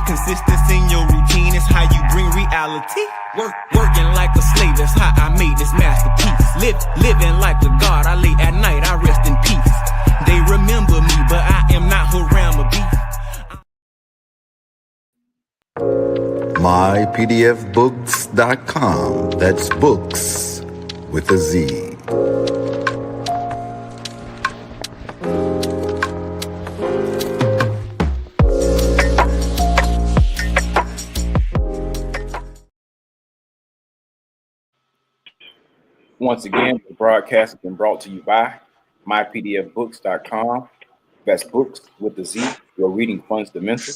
Consistency in your routine is how you bring reality. Working like a slave, that's how I made this masterpiece. Living like a god, I lay at night, I rest in peace. They remember me, but I am not Haram Beef. mypdfbooks.com. That's books with a Z. Once again, the broadcast has been brought to you by mypdfbooks.com. Best books with a Z, your reading funds the mental.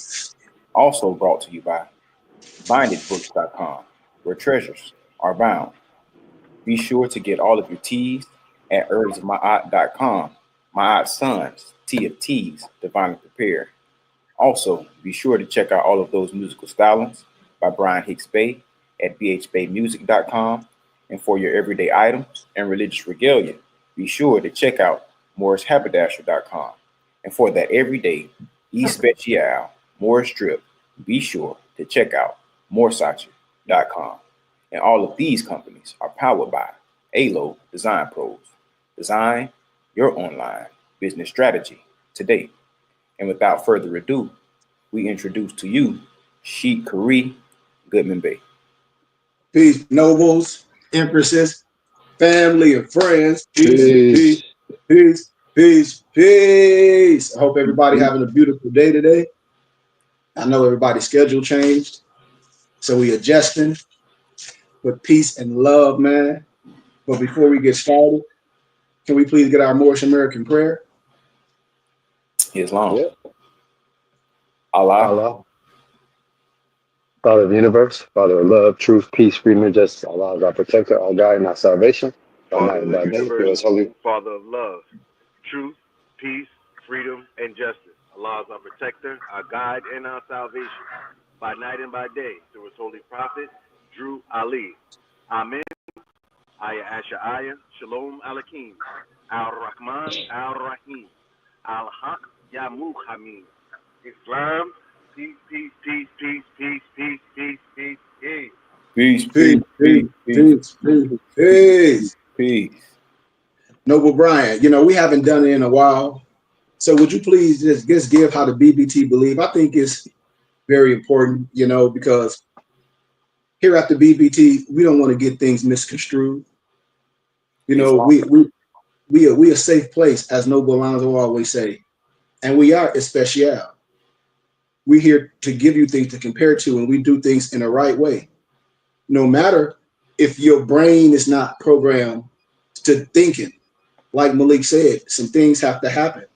Also brought to you by bindedbooks.com, where treasures are bound. Be sure to get all of your teas at herbsmyaunt.com. My Aunt's Sons, Tea of Teas, divinely prepared. Also, be sure to check out all of those musical stylings by Brian Hicks Bay at bhbaymusic.com. And for your everyday items and religious regalia, be sure to check out morrishaberdasher.com. And for that everyday especial Morris drip, be sure to check out morsachi.com. And all of these companies are powered by ALO Design Pros. Design your online business strategy today. And without further ado, we introduce to you Sheik Kari Goodman Bay. Peace, nobles, empresses, family, and friends. Peace, peace, peace, peace. I hope everybody having a beautiful day today. I know everybody's schedule changed, so we adjusting with peace and love, man. But before we get started, can we please get our Moorish American prayer? Islam. Yep. Allah. Father of the universe, Father of love, truth, peace, freedom, and justice. Allah is our protector, our guide, and our salvation. Father of the universe, Father of love, truth, peace, freedom, and justice. Allah is our protector, our guide, and our salvation. By night and by day, through his holy prophet, Drew Ali. Amen. Aya Asha Aya, Shalom Alakim. Al-Rahman, Al-Rahim. Al-Haq, Ya Muhammad. Islam, peace, peace, peace, peace, peace, peace, peace, peace, peace. Peace, Peace, peace, peace, peace, peace. Peace. Noble Brian, we haven't done it in a while. So would you please just give how the BBT believe? I think it's very important, because here at the BBT, we don't want to get things misconstrued. We a safe place, as Noble Alonzo always say, and we are especial. We're here to give you things to compare to, and we do things in the right way. No matter if your brain is not programmed to thinking, like Malik said, some things have to happen.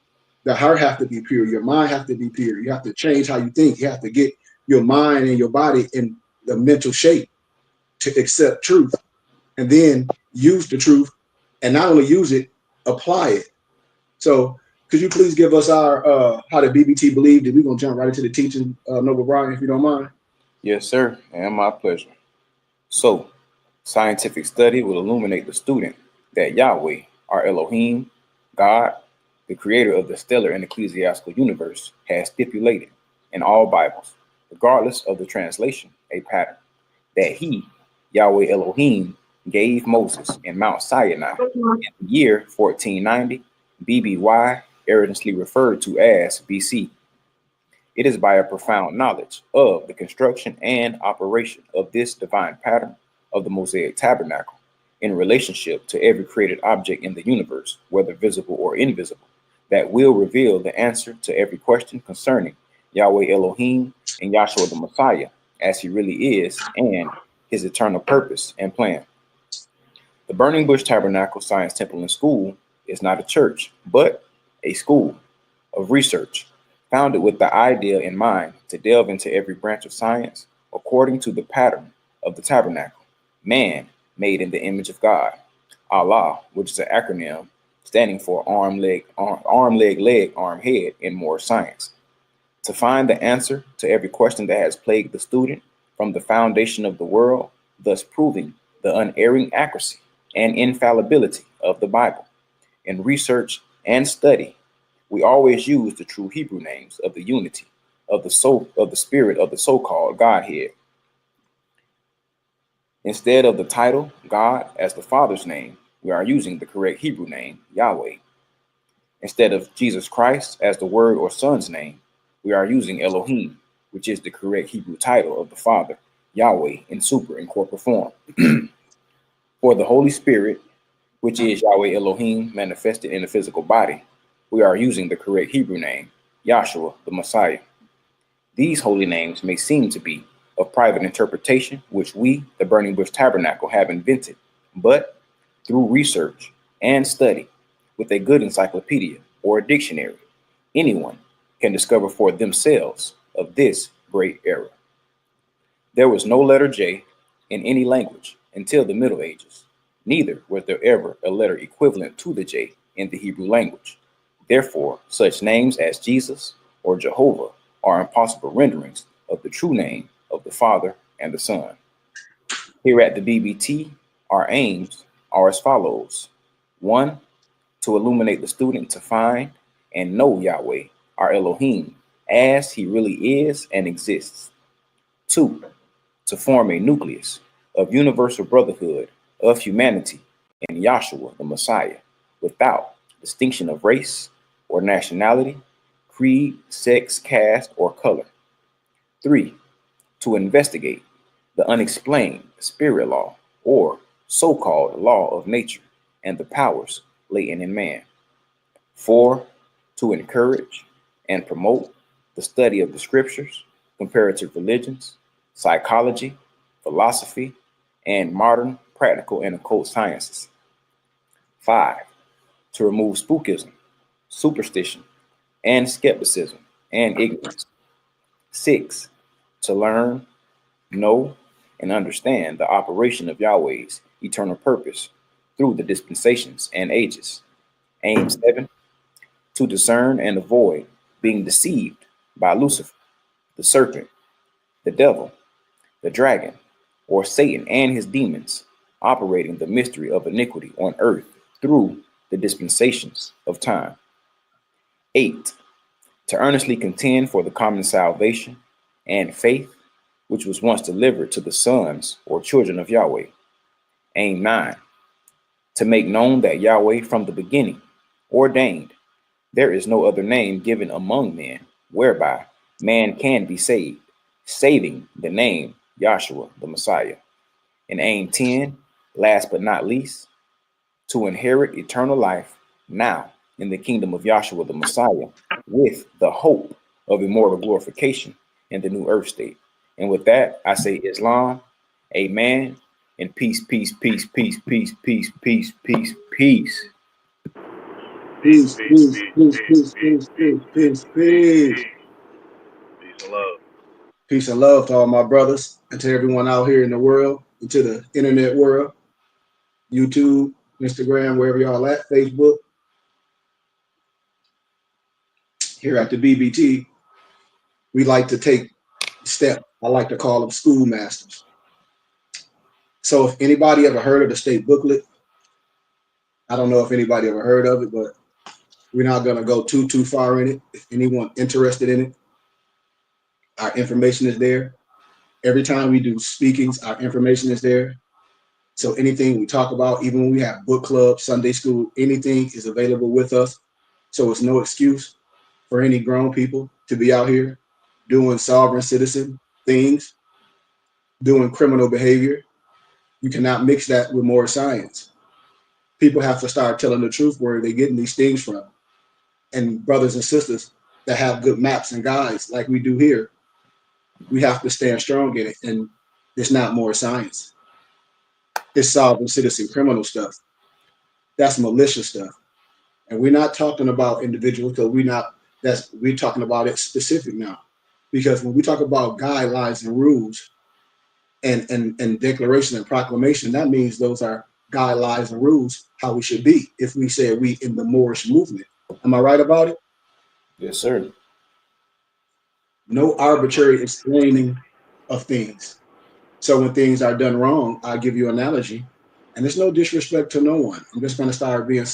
The heart have to be pure. Your mind have to be pure. You have to change how you think. You have to get your mind and your body in the mental shape to accept truth, and then use the truth, and not only use it, apply it. So could you please give us our how the BBT believed? And we're gonna jump right into the teaching, Noble Brian, if you don't mind. Yes, sir, and my pleasure. So, scientific study will illuminate the student that Yahweh, our Elohim, God, the creator of the stellar and ecclesiastical universe, has stipulated in all Bibles, regardless of the translation, a pattern that he, Yahweh Elohim, gave Moses in Mount Sinai in the year 1490, BBY, erroneously referred to as BC. It is by a profound knowledge of the construction and operation of this divine pattern of the Mosaic tabernacle in relationship to every created object in the universe, whether visible or invisible, that will reveal the answer to every question concerning Yahweh Elohim and Yahshua the Messiah as he really is, and his eternal purpose and plan. The Burning Bush Tabernacle Science Temple and School is not a church, but a school of research founded with the idea in mind to delve into every branch of science according to the pattern of the tabernacle, man made in the image of God, Allah, which is an acronym standing for arm, leg, arm, head in more science. To find the answer to every question that has plagued the student from the foundation of the world, thus proving the unerring accuracy and infallibility of the Bible. In research and study, we always use the true Hebrew names of the unity, of the spirit of the so-called Godhead. Instead of the title God as the Father's name, we are using the correct Hebrew name, Yahweh. Instead of Jesus Christ as the Word or Son's name, we are using Elohim, which is the correct Hebrew title of the Father, Yahweh, in super and corporate form. For the Holy Spirit, which is Yahweh Elohim manifested in a physical body, we are using the correct Hebrew name, Yahshua, the Messiah. These holy names may seem to be of private interpretation, which we, the Burning Bush Tabernacle, have invented, but through research and study with a good encyclopedia or a dictionary, anyone can discover for themselves of this great era. There was no letter J in any language until the Middle Ages. Neither was there ever a letter equivalent to the J in the Hebrew language. Therefore, such names as Jesus or Jehovah are impossible renderings of the true name of the Father and the Son. Here at the BBT, our aims are as follows. 1, to illuminate the student to find and know Yahweh, our Elohim, as he really is and exists. 2, to form a nucleus of universal brotherhood of humanity in Yahshua, the Messiah, without distinction of race or nationality, creed, sex, caste, or color. 3, to investigate the unexplained spirit law or so-called law of nature and the powers latent in man. 4, to encourage and promote the study of the scriptures, comparative religions, psychology, philosophy, and modern practical and occult sciences. 5, to remove spookism, superstition, and skepticism and ignorance. 6, to learn, know, and understand the operation of Yahweh's eternal purpose through the dispensations and ages. Aim 7, to discern and avoid being deceived by Lucifer, the serpent, the devil, the dragon, or Satan and his demons, operating the mystery of iniquity on earth through the dispensations of time. 8, to earnestly contend for the common salvation and faith which was once delivered to the sons or children of Yahweh. Aim 9, to make known that Yahweh from the beginning ordained there is no other name given among men whereby man can be saved, saving the name Yahshua, the Messiah. And aim 10, last but not least, to inherit eternal life now in the kingdom of Yahshua, the Messiah, with the hope of immortal glorification in the new earth state. And with that, I say Islam, amen, and peace, peace, peace, peace, peace, peace, peace, peace, peace. Peace, peace, peace, peace, peace, peace, peace, peace. Peace and love. Peace and love to all my brothers and to everyone out here in the world and to the internet world, YouTube, Instagram, wherever y'all at, Facebook. Here at the BBT, we like to take steps. I like to call them schoolmasters. So if anybody ever heard of the state booklet, I don't know if anybody ever heard of it, but we're not going to go too far in it. If anyone interested in it, our information is there. Every time we do speakings, our information is there. So anything we talk about, even when we have book club, Sunday school, anything is available with us. So it's no excuse for any grown people to be out here doing sovereign citizen things, doing criminal behavior. You cannot mix that with more science. People have to start telling the truth where they're getting these things from. And brothers and sisters that have good maps and guides like we do here, we have to stand strong in it. And it's not more science. It's sovereign citizen criminal stuff. That's malicious stuff. And we're not talking about individuals because we're talking about it specific now. Because when we talk about guidelines and rules and declaration and proclamation, that means those are guidelines and rules how we should be if we say we in the Moorish movement. Am I right about it? Yes, sir. No arbitrary explaining of things. So when things are done wrong, I'll give you an analogy. And there's no disrespect to no one. I'm just going to start being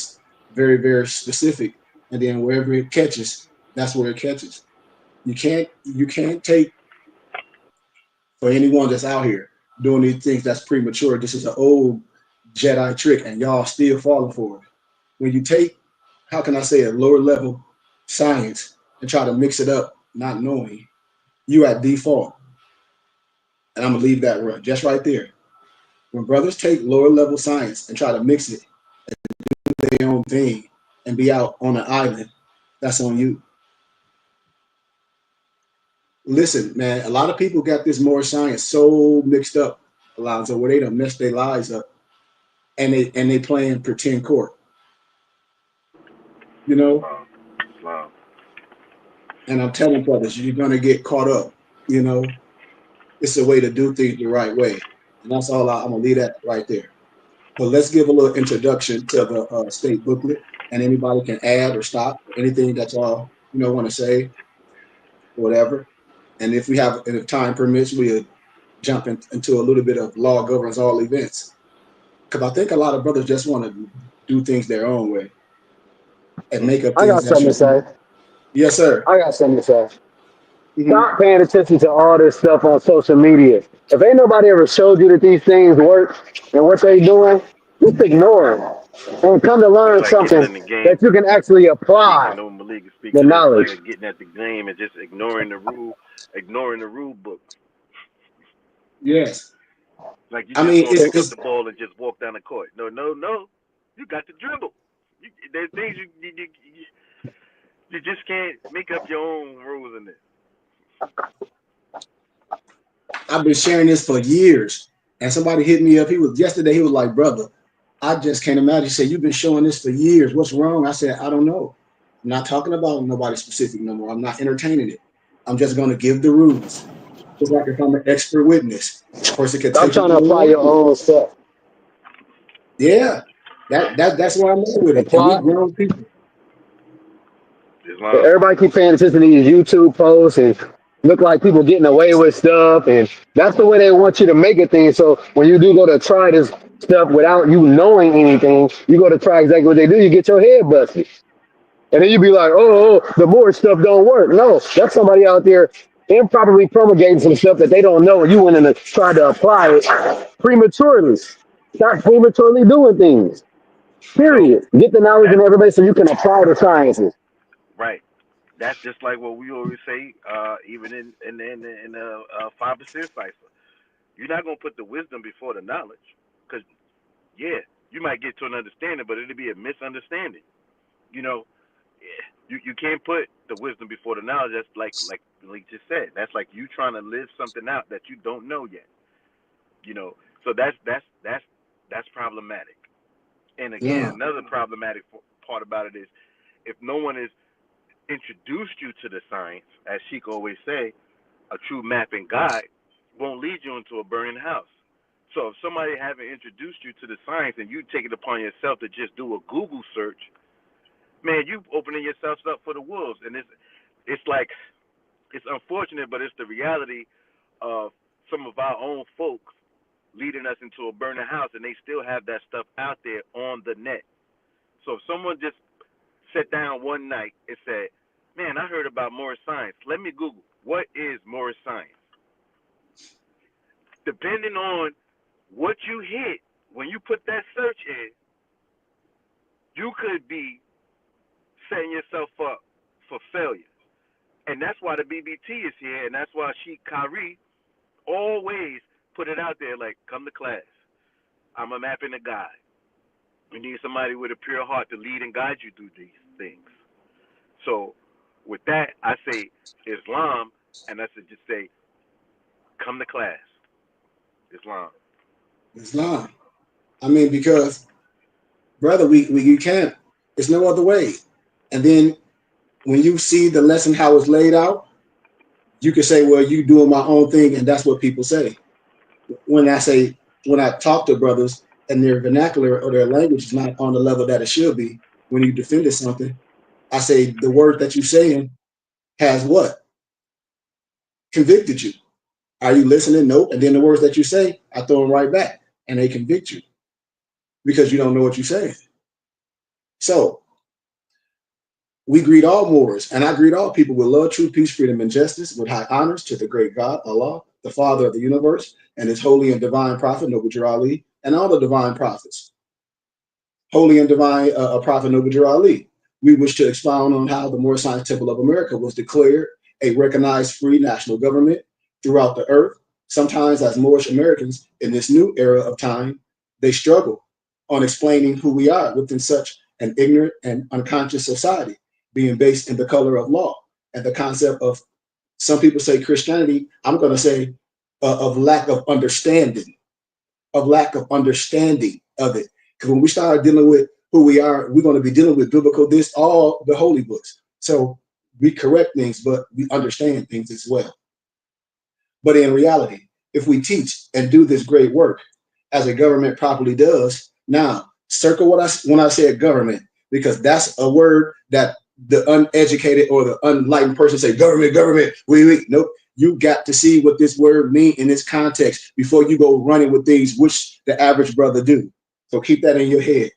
very, very specific. And then wherever it catches, that's where it catches. You can't take, for anyone that's out here doing these things that's premature. This is an old Jedi trick, and y'all still falling for it. When you take, how can I say, a lower level science and try to mix it up, not knowing, you at default. And I'm gonna leave that just right there. When brothers take lower level science and try to mix it, their own thing, and be out on an island, that's on you. Listen, man, a lot of people got this more science so mixed up, Alonzo, where they done messed their lives up, and they playing pretend court, you know. Islam. Islam. And I'm telling brothers, you're gonna get caught up, you know. It's a way to do things the right way, and that's all. I'm gonna leave that right there. But let's give a little introduction to the state booklet, and anybody can add or stop anything that y'all want to say, whatever. And and if time permits, we'll jump into a little bit of law governs all events, because I think a lot of brothers just want to do things their own way and make up I things got that something to should be. say. Yes, sir. I got something to say. Hmm. Stop paying attention to all this stuff on social media. If ain't nobody ever showed you that these things work and what they doing, just ignore them and come to It's learn like getting something in the game. that you can actually I apply know Malik is the speaking. It's like knowledge. getting at the game and just ignoring the rule book. Yes. Like you I just mean, gonna pick up it's the ball and just walk down the court. No, no, no. You got to dribble. There's things you just can't make up your own rules in this. I've been sharing this for years, and somebody hit me up. He was yesterday. He was like, "Brother, I just can't imagine." He said, "You've been showing this for years. What's wrong?" I said, "I don't know. I'm not talking about nobody specific no more. I'm not entertaining it. I'm just going to give the rules. Just like if I'm an expert witness, a person can Stop take it trying the to way they apply want your to. own stuff. Yeah, that's where I'm at with it. And we Apply. grown people. Islam. Everybody keep paying attention to these YouTube posts and look like people getting away with stuff, and that's the way they want you to make a thing. So when you do go to try this stuff without you knowing anything, you go to try exactly what they do, you get your head busted. And then you be like, the more stuff don't work. No, that's somebody out there improperly promulgating some stuff that they don't know, and you went in and tried to apply it prematurely. Start prematurely doing things. So Period. Get the knowledge that and everybody so you can apply the sciences. right. That's just like what we always say, even in the 5% cipher. You're not gonna put the wisdom before the knowledge, because yeah, you might get to an understanding, but it'll be a misunderstanding. You know, you can't put the wisdom before the knowledge. That's like just said. That's like you trying to live something out that you don't know yet. You know, so that's problematic. And again, Yeah, another problematic part about it is if no one has introduced you to the science, as Sheik always say, a true mapping guide won't lead you into a burning house. So if somebody haven't introduced you to the science and you take it upon yourself to just do a Google search, man, you opening yourself up for the wolves. And it's like it's unfortunate, but it's the reality of some of our own folks leading us into a burning house, and they still have that stuff out there on the net. So if someone just sat down one night and said, "Man, I heard about Morris science. Let me Google what is Morris science." Depending on what you hit when you put that search in, you could be setting yourself up for failure. And that's why the BBT is here, and that's why Sheikh Kari always put it out there like, come to class. I'm a mapping a guide. We need somebody with a pure heart to lead and guide you through these things. So with that, I say Islam, and I should just say, come to class. Islam. it's not. I mean, because brother, we you can't. There's no other way. And then when you see the lesson how it's laid out, you can say, "Well, you doing my own thing," and that's what people say. When I talk to brothers and their vernacular or their language is not on the level that it should be, when you defended something, I say the word that you're saying has what convicted you. Are you listening? Nope. And then the words that you say, I throw them right back, and they convict you because you don't know what you're saying. So We greet all Moors, and I greet all people with love, truth, peace, freedom, and justice, with high honors to the great God, Allah, the Father of the universe, and his holy and divine prophet, Noble Ali, and all the divine prophets. Holy and divine prophet Noble Ali. We wish to expound on how the Moorish Science Temple of America was declared a recognized free national government throughout the earth. Sometimes as Moorish Americans in this new era of time, they struggle on explaining who we are within such an ignorant and unconscious society, being based in the color of law and the concept of, some people say Christianity, I'm going to say of lack of understanding of it. Because when we start dealing with who we are, we're going to be dealing with biblical, this, all the holy books. So we correct things, but we understand things as well. But in reality, if we teach and do this great work as a government properly does, now circle when I say government, because that's a word that the uneducated or the unenlightened person say, government, wait. Nope. You got to see what this word means in its context before you go running with things which the average brother do. So keep that in your head.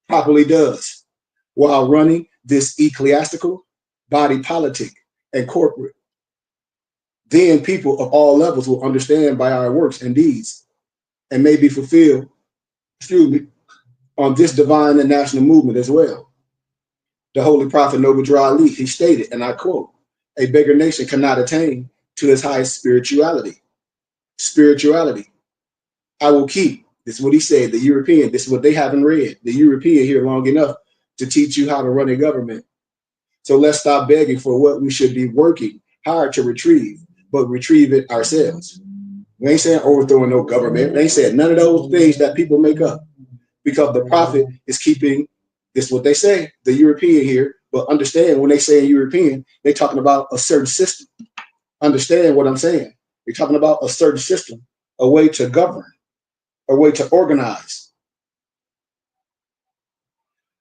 Properly does, while running this ecclesiastical body politic and corporate. Then people of all levels will understand by our works and deeds and may be fulfilled, on this divine and national movement as well. The Holy Prophet Noble Ali, he stated, and I quote, "A beggar nation cannot attain to its highest spirituality. I will keep," this is what he said, the European, this is what they haven't read, the European here long enough to teach you how to run a government. So let's stop begging for what we should be working hard to retrieve, but retrieve it ourselves. We ain't saying overthrowing no government. They ain't saying none of those things that people make up, because the prophet is keeping, this is what they say, the European here, but understand when they say European, they're talking about a certain system. Understand what I'm saying. They're talking about a certain system, a way to govern, a way to organize,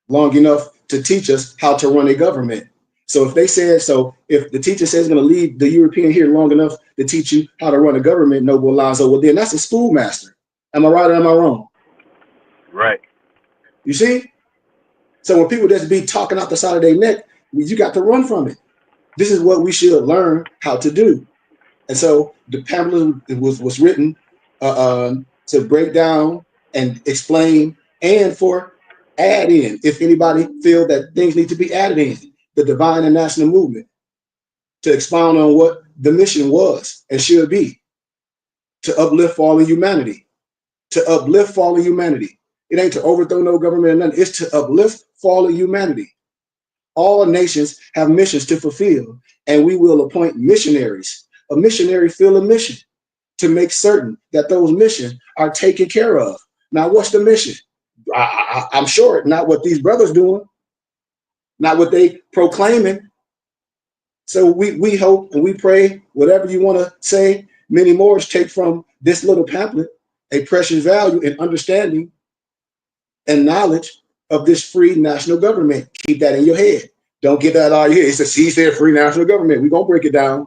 long enough to teach us how to run a government. So if they said, so if the teacher says going to leave the European here long enough to teach you how to run a government, Noble Alonzo, well then that's a schoolmaster. Am I right or am I wrong? Right. You see? So when people just be talking out the side of their neck, you got to run from it. This is what we should learn how to do. And so the pamphlet was written to break down and explain and for add in, if anybody feel that things need to be added in, the divine and national movement, to expound on what the mission was and should be, to uplift fallen humanity, It ain't to overthrow no government or nothing. It's to uplift fallen humanity. All nations have missions to fulfill, and we will appoint missionaries. A missionary fill a mission to make certain that those missions are taken care of. Now, what's the mission? I'm sure not what these brothers doing, not what they proclaiming. So we hope and we pray, whatever you want to say, many more take from this little pamphlet a precious value in understanding and knowledge of this free national government. Keep that in your head. Don't get that out of here. It's a she said free national government. We're going to break it down.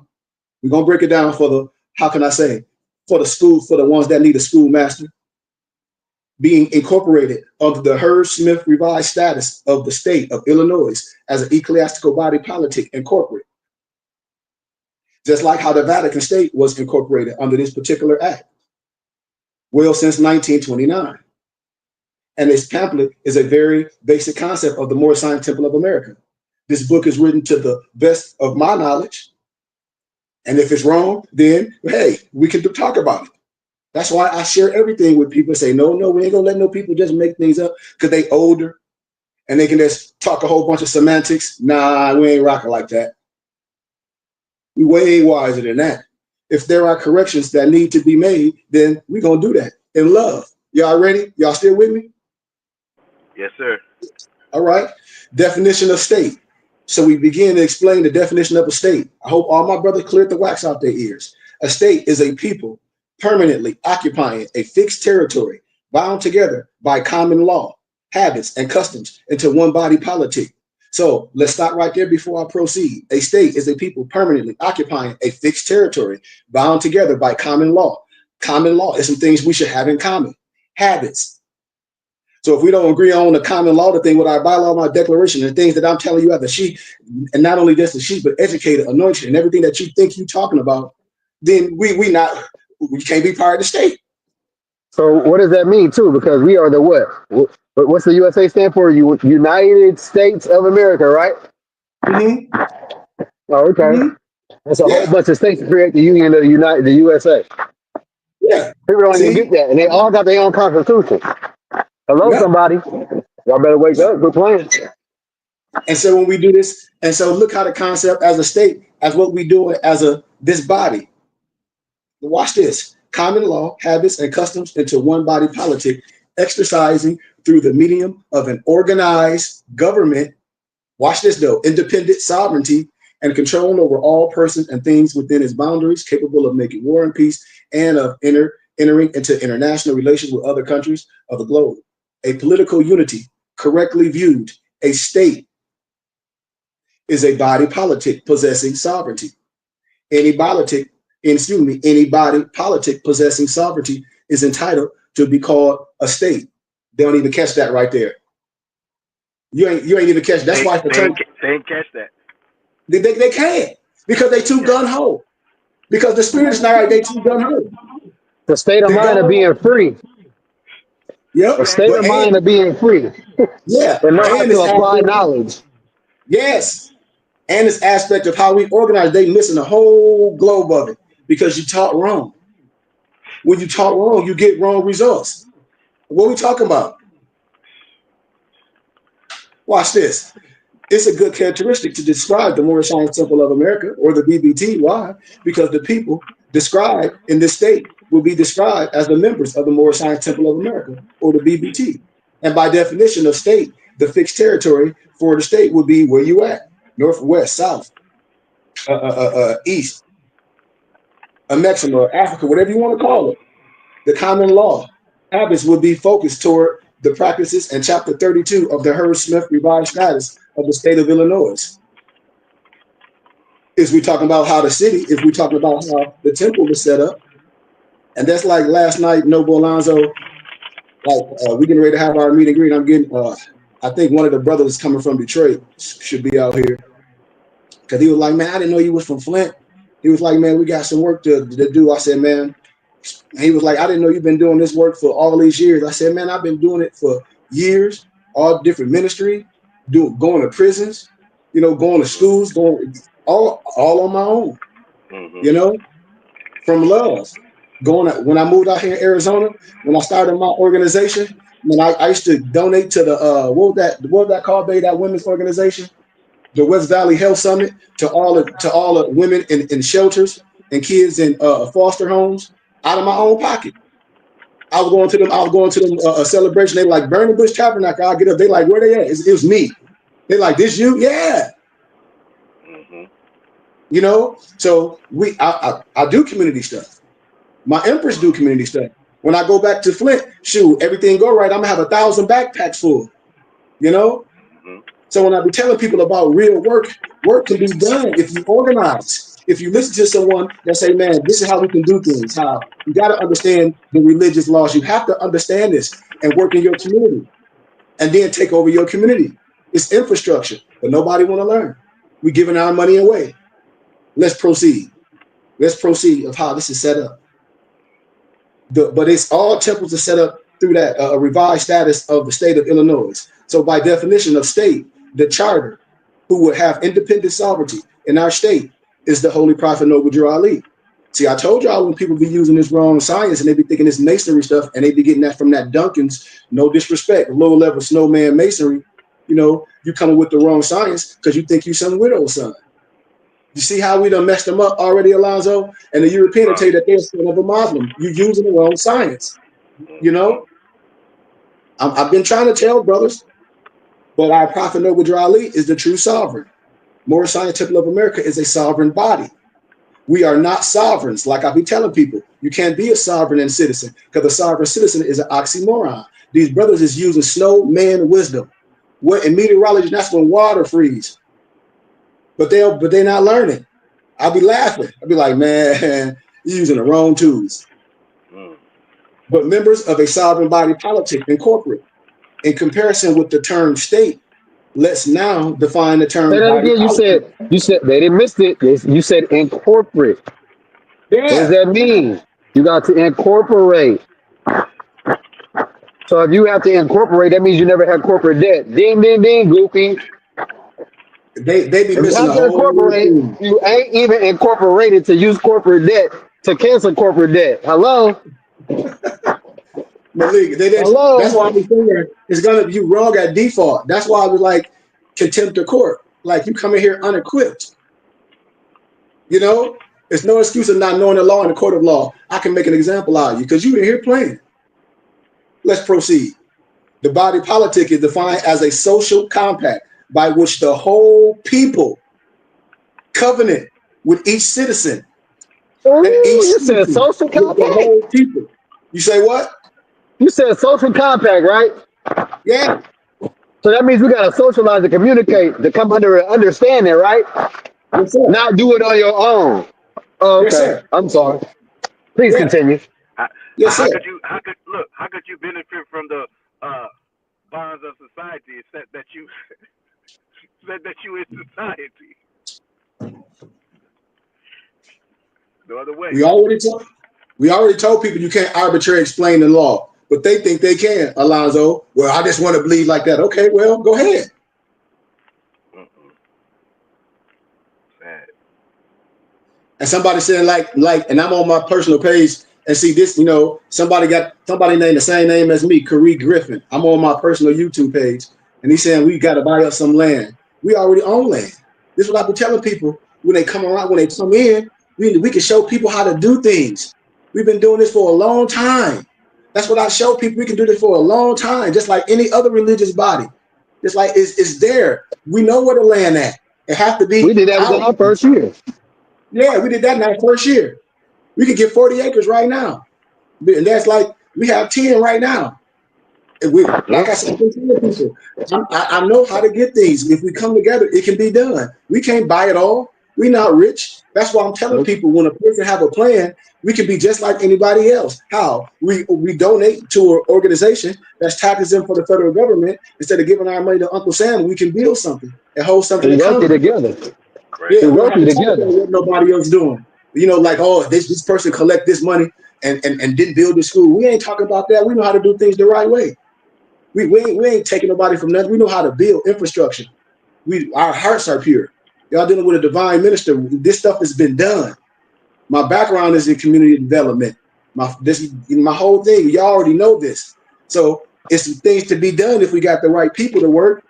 We're going to break it down for the, how can I say, for the school, for the ones that need a schoolmaster. Being incorporated under the Heard Smith revised status of the state of Illinois as an ecclesiastical body politic and corporate. Just like how the Vatican State was incorporated under this particular act. Well, since 1929. And this pamphlet is a very basic concept of the Moorish Science Temple of America. This book is written to the best of my knowledge. And if it's wrong, then, hey, we can talk about it. That's why I share everything with people and say, no, we ain't gonna let no people just make things up because they older and they can just talk a whole bunch of semantics. Nah, we ain't rocking like that. We way wiser than that. If there are corrections that need to be made, then we're gonna do that in love. Y'all ready? Y'all still with me? Yes, sir. All right. Definition of state. So we begin to explain the definition of a state. I hope all my brothers cleared the wax out their ears. A state is a people permanently occupying a fixed territory, bound together by common law, habits, and customs into one body politic. So let's stop right there before I proceed. A state is a people permanently occupying a fixed territory, bound together by common law. Common law is some things we should have in common. Habits. So if we don't agree on the common law, the thing with our bylaw, my declaration, the things that I'm telling you as a sheep, and not only just a sheep, but educated, anointed, and everything that you think you're talking about, then we can't be part of the state. So what does that mean too? Because we are the what? What's the USA stand for? United States of America, right? Mm-hmm. Oh, okay. Mm-hmm. That's a whole Yeah. bunch of states to create the Union of the USA. Yeah. People don't even See? get that, and they all got their own constitution. Hello, Yeah. somebody. Y'all better wake up. Good plan. And so when we do this, and so look how the concept as a state, as what we do as this body. Watch this. Common law, habits, and customs into one body politic, exercising through the medium of an organized government. Watch this though, independent sovereignty and control over all persons and things within its boundaries, capable of making war and peace and of entering into international relations with other countries of the globe. A political unity, correctly viewed, a state is a body politic possessing sovereignty. Any body politic possessing sovereignty is entitled to be called a state. They don't even catch that right there. You ain't even catch. That's why the term they ain't catch that. They can't, because they too gun ho. Because the spirit is not right. They too gun ho. The state of mind of being free. Yep. The state of mind of being free. Yeah, And know how and to this apply aspect, knowledge. yes, and this aspect of how we organize, they missing the whole globe of it because you taught wrong. When you taught wrong, you get wrong results. What are we talking about? Watch this. It's a good characteristic to describe the Moorish Science Temple of America, or the BBT. Why? Because the people described in this state will be described as the members of the Moorish Science Temple of America, or the BBT. And by definition of state, the fixed territory for the state would be where you at: north, west, south, east, Mexico, Africa, whatever you want to call it. The common law habits would be focused toward the practices in Chapter 32 of the Herbert Smith Revised Status of the state of Illinois. Is we talking about how the city, if we talking about how the temple is set up. And that's like last night, Noble Alonzo, like we getting ready to have our meet and greet. I'm getting, I think one of the brothers coming from Detroit should be out here. Because he was like, man, I didn't know you was from Flint. He was like, man, we got some work to do. I said, man, he was like, I didn't know you've been doing this work for all these years. I said, man, I've been doing it for years, all different ministry, going to prisons, going to schools, going all on my own, from love. When I moved out here in Arizona, when I started my organization, when I used to donate to the what was that called, babe, that women's organization, the West Valley Health Summit, to all the women in shelters and kids in foster homes, out of my own pocket. I was going to them a celebration. They like, Burning Bush Tabernacle. I'll get up. They like, where they at? It was me. They like, this you? Yeah. So I do community stuff. My empress do community stuff. When I go back to Flint, shoot, everything go right, I'm gonna have 1,000 backpacks full. So when I be telling people about real work can be done if you organize. If you listen to someone that say, man, this is how we can do things, how you got to understand the religious laws. You have to understand this and work in your community and then take over your community. It's infrastructure, but nobody want to learn. We're giving our money away. Let's proceed. Let's proceed of how this is set up. But it's all temples are set up through that revised status of the state of Illinois. So by definition of state, the charter, who would have independent sovereignty in our state, is the Holy Prophet Noble Drew Ali. See, I told y'all when people be using this wrong science and they be thinking this masonry stuff and they be getting that from that Duncan's, no disrespect, low level snowman masonry, you coming with the wrong science because you think you some widow's son. You see how we done messed them up already, Alonzo? And the European will tell you that they're son of a Muslim. You're using the wrong science. I've been trying to tell brothers, but our Prophet Noble Drew Ali is the true sovereign. Moorish Science Temple of America is a sovereign body. We are not sovereigns. Like I be telling people, you can't be a sovereign citizen because a sovereign citizen is an oxymoron. These brothers is using snowman wisdom. What in meteorology, that's when water freeze. But they're not learning. I'll be laughing. I'll be like, man, you're using the wrong tools. But members of a sovereign body politic and corporate, in comparison with the term state, let's now define the Say term that body again. politic. You said they didn't miss it. You said incorporate. What does Yeah, that mean? You got to incorporate. So if you have to incorporate, that means you never had corporate debt. Ding, ding, ding, goofy. they be If you missing have a to whole incorporate, thing. you ain't even incorporated to use corporate debt to cancel corporate debt. Hello? Malik, that's Hello? why I was saying it's gonna be wrong at default. That's why I was like contempt of court. Like you come in here unequipped. You know, it's no excuse of not knowing the law in the court of law. I can make an example out of you because you in here playing. Let's proceed. The body politic is defined as a social compact by which the whole people covenant with each citizen and each Ooh, you said citizen social with the compact? whole people. You say what? You said social compact, right? Yeah, So that means we gotta socialize and communicate to come under an understanding, right? yes, sir. Not do it on your own. Oh, Yes, okay. sir. I'm sorry. Please Yeah, continue. How, yes, how sir. could you? How could look? How could you benefit from the bonds of society, except that you said that you in society? No other way. We already told people you can't arbitrarily explain the law, but they think they can, Alonzo. Well, I just want to believe like that. Okay, well, go ahead. Sad. And somebody said and I'm on my personal page and see this, somebody named the same name as me, Kareem Griffin. I'm on my personal YouTube page, and he's saying we got to buy up some land. We already own land. This is what I be telling people when they come around, when they come in. We can show people how to do things. We've been doing this for a long time. That's what I show people. We can do this for a long time, just like any other religious body. Just like it's there. We know where the land at. It have to We be did that within out. our first year. Yeah, we did that in our first year. We could get 40 acres right now. And that's like, we have 10 right now. And like I said, people, I know how to get things. If we come together, it can be done. We can't buy it all. We're not rich. That's why I'm telling people when a person have a plan, we can be just like anybody else. How? We donate to an organization that's taxes in for the federal government. Instead of giving our money to Uncle Sam, we can build something and hold something We worked it accountable. together. Right. Yeah, We we don't worked have it to talk about together. what nobody else doing. Like, oh, this person collect this money and didn't build the school. We ain't talking about that. We know how to do things the right way. We ain't taking nobody from nothing. We know how to build infrastructure. Our hearts are pure. Y'all dealing with a divine minister. This stuff has been done. My background is in community development. My whole thing. Y'all already know this. So it's some things to be done if we got the right people to work.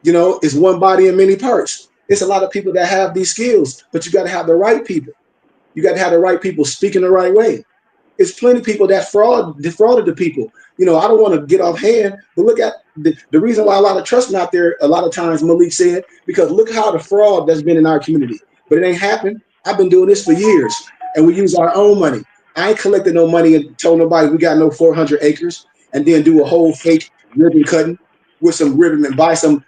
It's one body in many parts. It's a lot of people that have these skills, but you got to have the right people. You got to have the right people speaking the right way. It's plenty of people that defrauded the people. I don't want to get off hand, but look at the reason why a lot of trust not there. A lot of times, Malik said, because look how the fraud that's been in our community. But it ain't happened. I've been doing this for years, and we use our own money. I ain't collecting no money and told nobody we got no 400 acres, and then do a whole fake ribbon cutting with some ribbon and buy some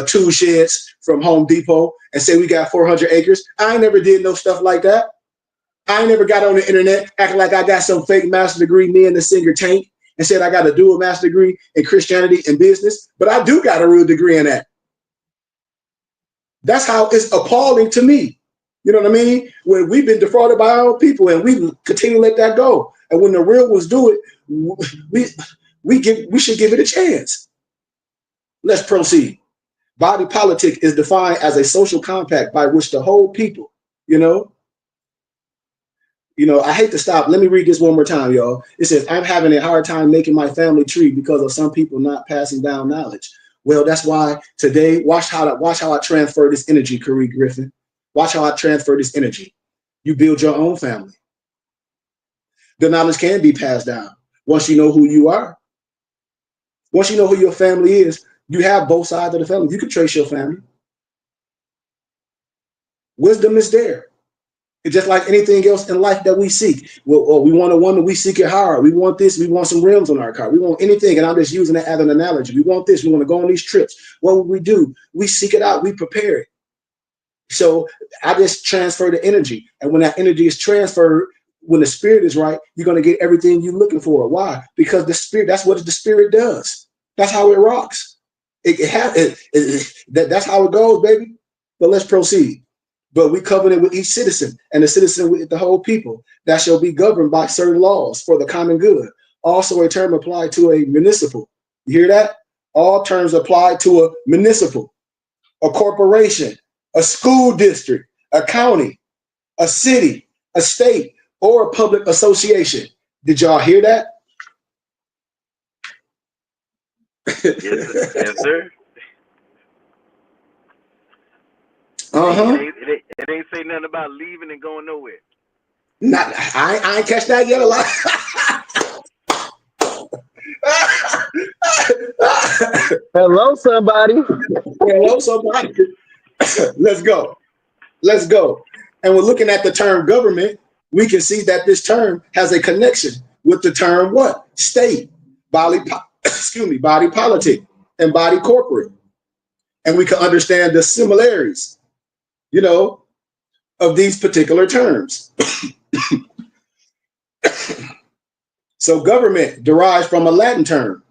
tool sheds from Home Depot and say we got 400 acres. I ain't never did no stuff like that. I ain't never got on the internet acting like I got some fake master degree, me and the singer Tank, and said I got a dual master degree in Christianity and business, but I do got a real degree in that. That's how it's appalling to me. You know what I mean? When we've been defrauded by our own people and we continue to let that go. And when the real ones do it, we should give it a chance. Let's proceed. Body politic is defined as a social compact by which the whole people, I hate to stop. Let me read this one more time, y'all. It says, I'm having a hard time making my family tree because of some people not passing down knowledge. Well, that's why today, watch how I transfer this energy, Kareem Griffin. Watch how I transfer this energy. You build your own family. The knowledge can be passed down once you know who you are. Once you know who your family is, you have both sides of the family. You can trace your family. Wisdom is there. It's just like anything else in life that we seek. Well, we want a woman, we seek it hard. We want this, we want some rims on our car. We want anything, and I'm just using it as an analogy. We want this, we want to go on these trips. What would we do? We seek it out, we prepare it. So I just transfer the energy. And when that energy is transferred, when the spirit is right, you're going to get everything you're looking for. Why? Because the spirit, that's what the spirit does. That's how it rocks. That's how it goes, baby. But let's proceed. But we covenant with each citizen, and the citizen with the whole people, that shall be governed by certain laws for the common good. Also, a term applied to a municipal. You hear that? All terms apply to a municipal, a corporation, a school district, a county, a city, a state, or a public association. Did y'all hear that? Yes, sir. Uh-huh. It ain't say nothing about leaving and going nowhere. Not, I ain't catch that yet a lot. Hello, somebody. Hello, somebody. Let's go. Let's go. And we're looking at the term government. We can see that this term has a connection with the term what? State, body, body politic, and body corporate. And we can understand the similarities, you know, of these particular terms. So government derives from a Latin term,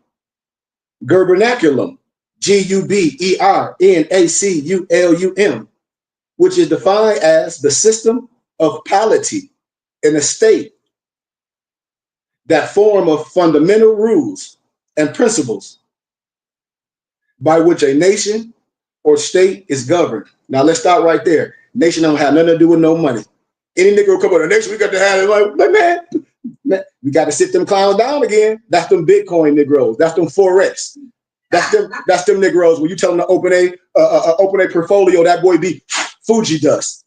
gubernaculum, Gubernaculum, which is defined as the system of polity in a state, that form of fundamental rules and principles by which a nation or state is governed. Now let's start right there. Nation don't have nothing to do with no money. Any nigga will come on the nation, we got to have it like, but man, we got to sit them clowns down again. That's them Bitcoin Negroes. That's them Forex. That's them Negroes. When you tell them to open a portfolio, that boy be Fuji dust.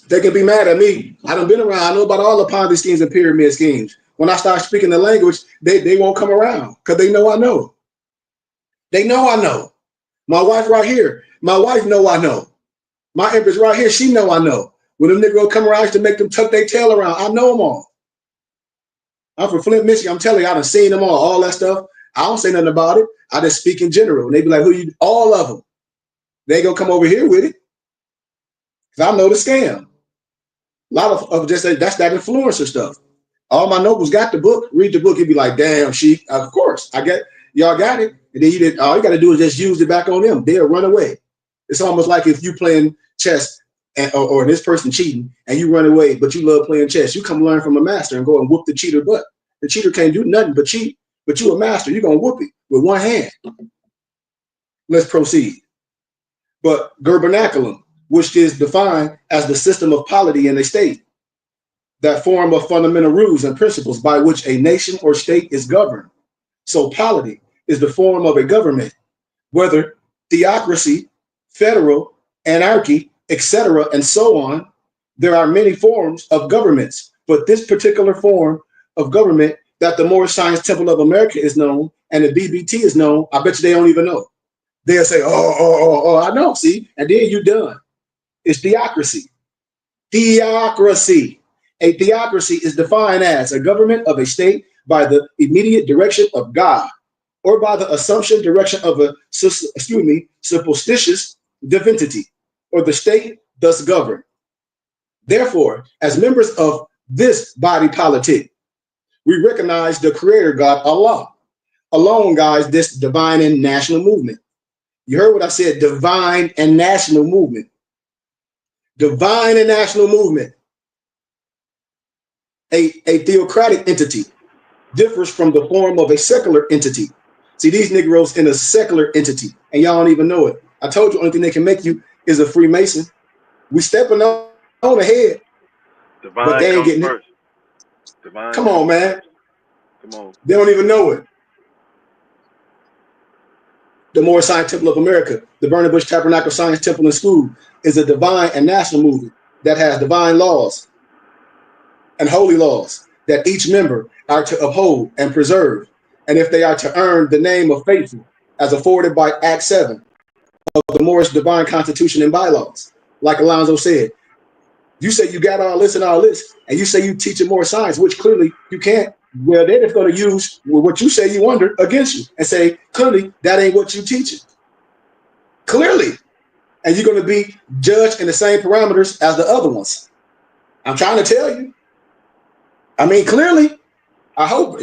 They can be mad at me. I done been around. I know about all the Ponzi schemes and pyramid schemes. When I start speaking the language, they won't come around because they know I know. They know I know. My wife right here. My wife know I know. My empress right here. She know I know. When them niggas come around, I used to make them tuck their tail around. I know them all. I'm from Flint, Michigan. I'm telling you, I done seen them all that stuff. I don't say nothing about it. I just speak in general. And they be like, who you? All of them. They ain't gonna come over here with it. Because I know the scam. A lot of just that's that influencer stuff. All my nobles got the book. Read the book. You'd be like, damn, she. Of course, I get y'all got it. And then you did. All you got to do is just use it back on them. They'll run away. It's almost like if you playing chess or this person cheating and you run away, but you love playing chess. You come learn from a master and go and whoop the cheater butt. The cheater can't do nothing but cheat. But you a master. You're gonna whoop it with one hand. Let's proceed. But gubernaculum, which is defined as the system of polity in a state, that form of fundamental rules and principles by which a nation or state is governed. So polity is the form of a government, whether theocracy, federal, anarchy, etc., and so on. There are many forms of governments, but this particular form of government that the Moorish Science Temple of America is known and the BBT is known, I bet you they don't even know. They'll say, oh, I know, see, and then you're done. It's theocracy. Theocracy. A theocracy is defined as a government of a state by the immediate direction of God or by the assumption direction of a, superstitious divinity, or the state thus governed. Therefore, as members of this body politic, we recognize the creator God, Allah, alone guides this divine and national movement. You heard what I said, divine and national movement. Divine and national movement. A theocratic entity differs from the form of a secular entity. See, these Negroes in a secular entity, and y'all don't even know it. I told you, only thing they can make you is a Freemason. We stepping on ahead, Divine but they ain't getting first. it. Divine Come on, man. Come on. They don't even know it. The Moorish Science Temple of America, the Burning Bush Tabernacle Science Temple and School, is a divine and national movement that has divine laws and holy laws that each member are to uphold and preserve. And if they are to earn the name of faithful, as afforded by Act 7 of the Moorish Divine Constitution and Bylaws, like Alonzo said, you say you got all this, and you say you teaching more science, which clearly you can't. Well, they're just going to use what you say you under against you and say, clearly, that ain't what you teaching. Clearly. And you're going to be judged in the same parameters as the other ones. I'm trying to tell you. I mean, clearly, I hope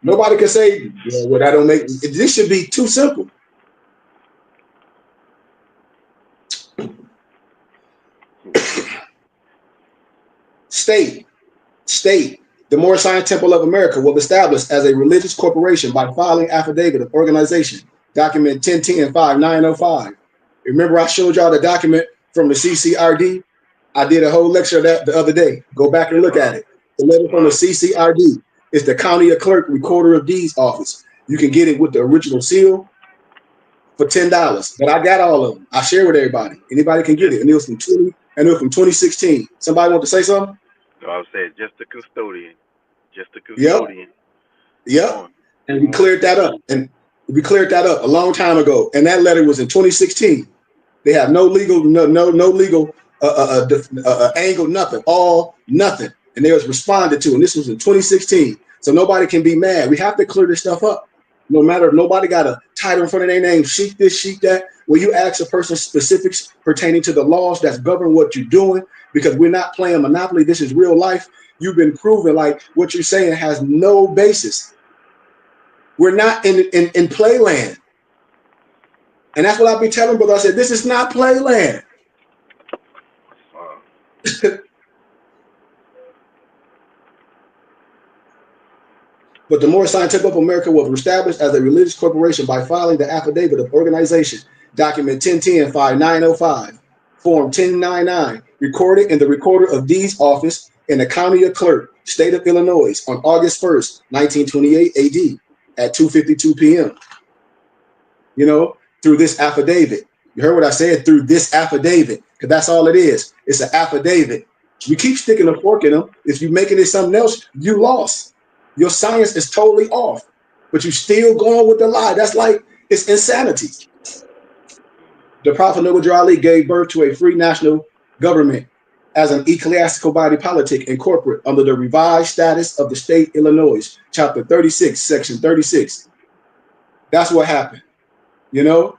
nobody can say, well, that don't make this should be too simple. State. The Moorish Science Temple of America was established as a religious corporation by filing affidavit of organization, document 1010-5905. Remember I showed y'all the document from the CCRD? I did a whole lecture of that the other day. Go back and look at it. The letter from the CCRD is the County Clerk Recorder of Deeds office. You can get it with the original seal for $10. But I got all of them. I share with everybody. Anybody can get it. And it was from 2016. Somebody want to say something? No, I would say just the custodian. Just the custodian. Yep. And we cleared that up. And we cleared that up a long time ago. And that letter was in 2016. They have no legal, no legal angle, nothing, all nothing. And they was responded to. And this was in 2016. So nobody can be mad. We have to clear this stuff up. No matter if nobody got a title in front of their name, sheet this, sheet that. When you ask a person specifics pertaining to the laws that's govern what you're doing, because we're not playing Monopoly, this is real life. You've been proven like what you're saying has no basis. We're not in playland. And that's what I've been telling brother. I said, this is not playland. But the Moorish Science Temple of America was established as a religious corporation by filing the affidavit of organization, document 1010-5905, form 1099, recorded in the Recorder of Deeds office in the County Clerk, State of Illinois, on August 1st, 1928 AD, at 2:52 p.m. You know, through this affidavit. You heard what I said? Through this affidavit, because that's all it is. It's an affidavit. You keep sticking a fork in them. If you're making it something else, you lost. Your science is totally off, but you still going with the lie. That's like, it's insanity. The Prophet Noble Ali gave birth to a free national government as an ecclesiastical body politic and corporate under the revised status of the state Illinois, chapter 36, section 36. That's what happened, you know?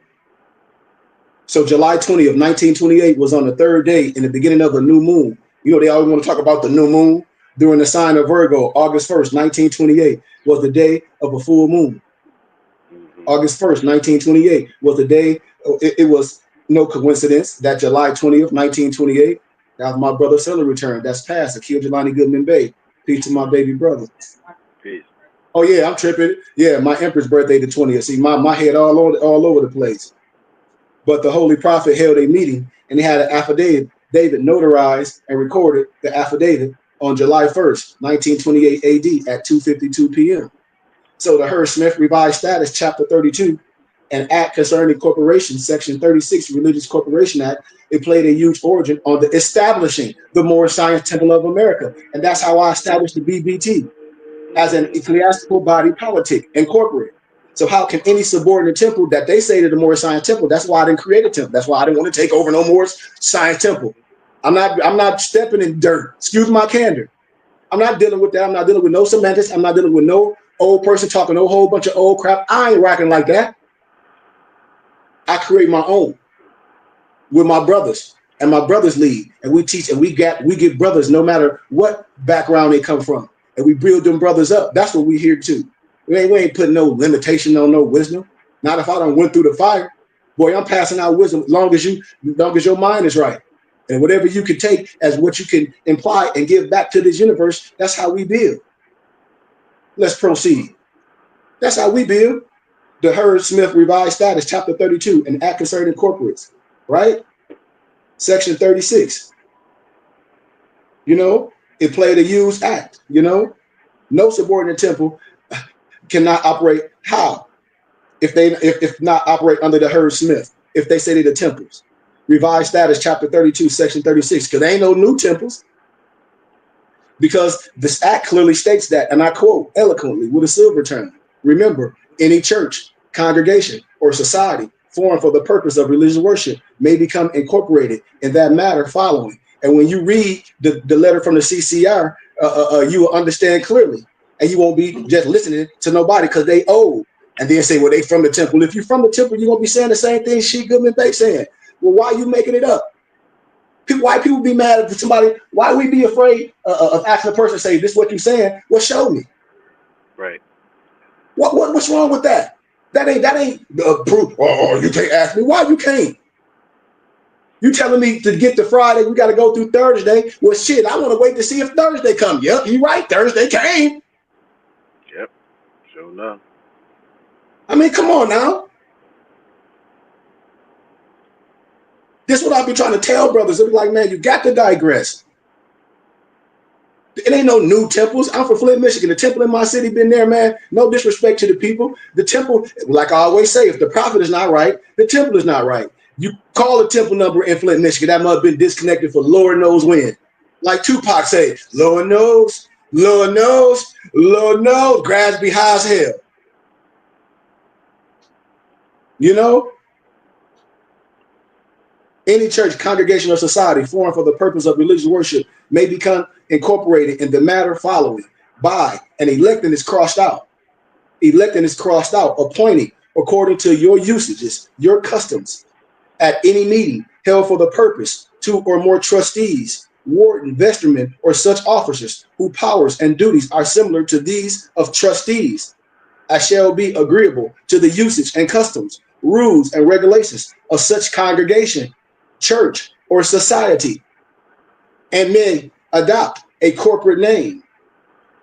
So July 20 of 1928 was on the third day in the beginning of a new moon. You know, they always want to talk about the new moon. During the sign of Virgo, August 1st, 1928 was the day of a full moon. August 1st, 1928 was the day. It was no coincidence that July 20th, 1928, that was my brother's cellar return. That's past. Akil Jelani Goodman Bay. Peace to my baby brother. Peace. Oh yeah, I'm tripping. Yeah, my empress birthday the 20th. See, my head all over the place. But the Holy Prophet held a meeting and they had an affidavit. David notarized and recorded the affidavit on July 1st, 1928 AD at 2:52 p.m. So the Hearst Smith Revised Status, Chapter 32, and Act Concerning Corporations, Section 36, Religious Corporation Act, it played a huge origin on the establishing the Moorish Science Temple of America. And that's how I established the BBT as an ecclesiastical body politic and corporate. So how can any subordinate temple that they say to the Moorish Science Temple, that's why I didn't create a temple. That's why I didn't want to take over no Moorish Science Temple. I'm not stepping in dirt. Excuse my candor. I'm not dealing with that. I'm not dealing with no semantics. I'm not dealing with no old person talking no whole bunch of old crap. I ain't rocking like that. I create my own with my brothers, and my brothers lead, and we teach, and we give brothers no matter what background they come from, and we build them brothers up. That's what we here too. We ain't putting no limitation on no wisdom. Not if I done went through the fire. Boy, I'm passing out wisdom as long as your mind is right. And whatever you can take as what you can imply and give back to this universe, that's how we build. Let's proceed. That's how we build. The Hearst Smith Revised Status, Chapter 32, and Act Concerning Corporates, right? Section 36. You know, it played a used act, you know? No subordinate temple cannot operate how? If not operate under the Hearst Smith, if they say they're the temples. Revised Status, Chapter 32, Section 36, because there ain't no new temples. Because this act clearly states that, and I quote eloquently with a silver term. Remember, any church, congregation, or society formed for the purpose of religious worship may become incorporated in that matter following. And when you read the letter from the CCR, you will understand clearly. And you won't be just listening to nobody because they old. And then say, well, they from the temple. If you're from the temple, you're going to be saying the same thing She Goodman Bay saying. Well, why are you making it up? Why people be mad at somebody? Why we be afraid of asking a person to say, this is what you saying? Well, show me. Right. What's wrong with that? That ain't proof. Oh, you can't ask me. Why you can't? You telling me to get to Friday, we got to go through Thursday. Well, shit, I want to wait to see if Thursday come. Yep, you right. Thursday came. Yep. Sure enough. I mean, come on now. This is what I be trying to tell brothers. They be like, man, you got to digress. It ain't no new temples. I'm from Flint, Michigan. The temple in my city been there, man. No disrespect to the people. The temple, like I always say, if the prophet is not right, the temple is not right. You call the temple number in Flint, Michigan, that must have been disconnected for Lord knows when. Like Tupac say, Lord knows, Lord knows, Lord knows, grass be high as hell. You know? Any church, congregation, or society formed for the purpose of religious worship may become incorporated in the matter following by and electing is crossed out. Electing is crossed out, appointing according to your usages, your customs, at any meeting held for the purpose, two or more trustees, warden, vestrymen, or such officers whose powers and duties are similar to these of trustees, as shall be agreeable to the usage and customs, rules, and regulations of such congregation, church, or society, and may adopt a corporate name,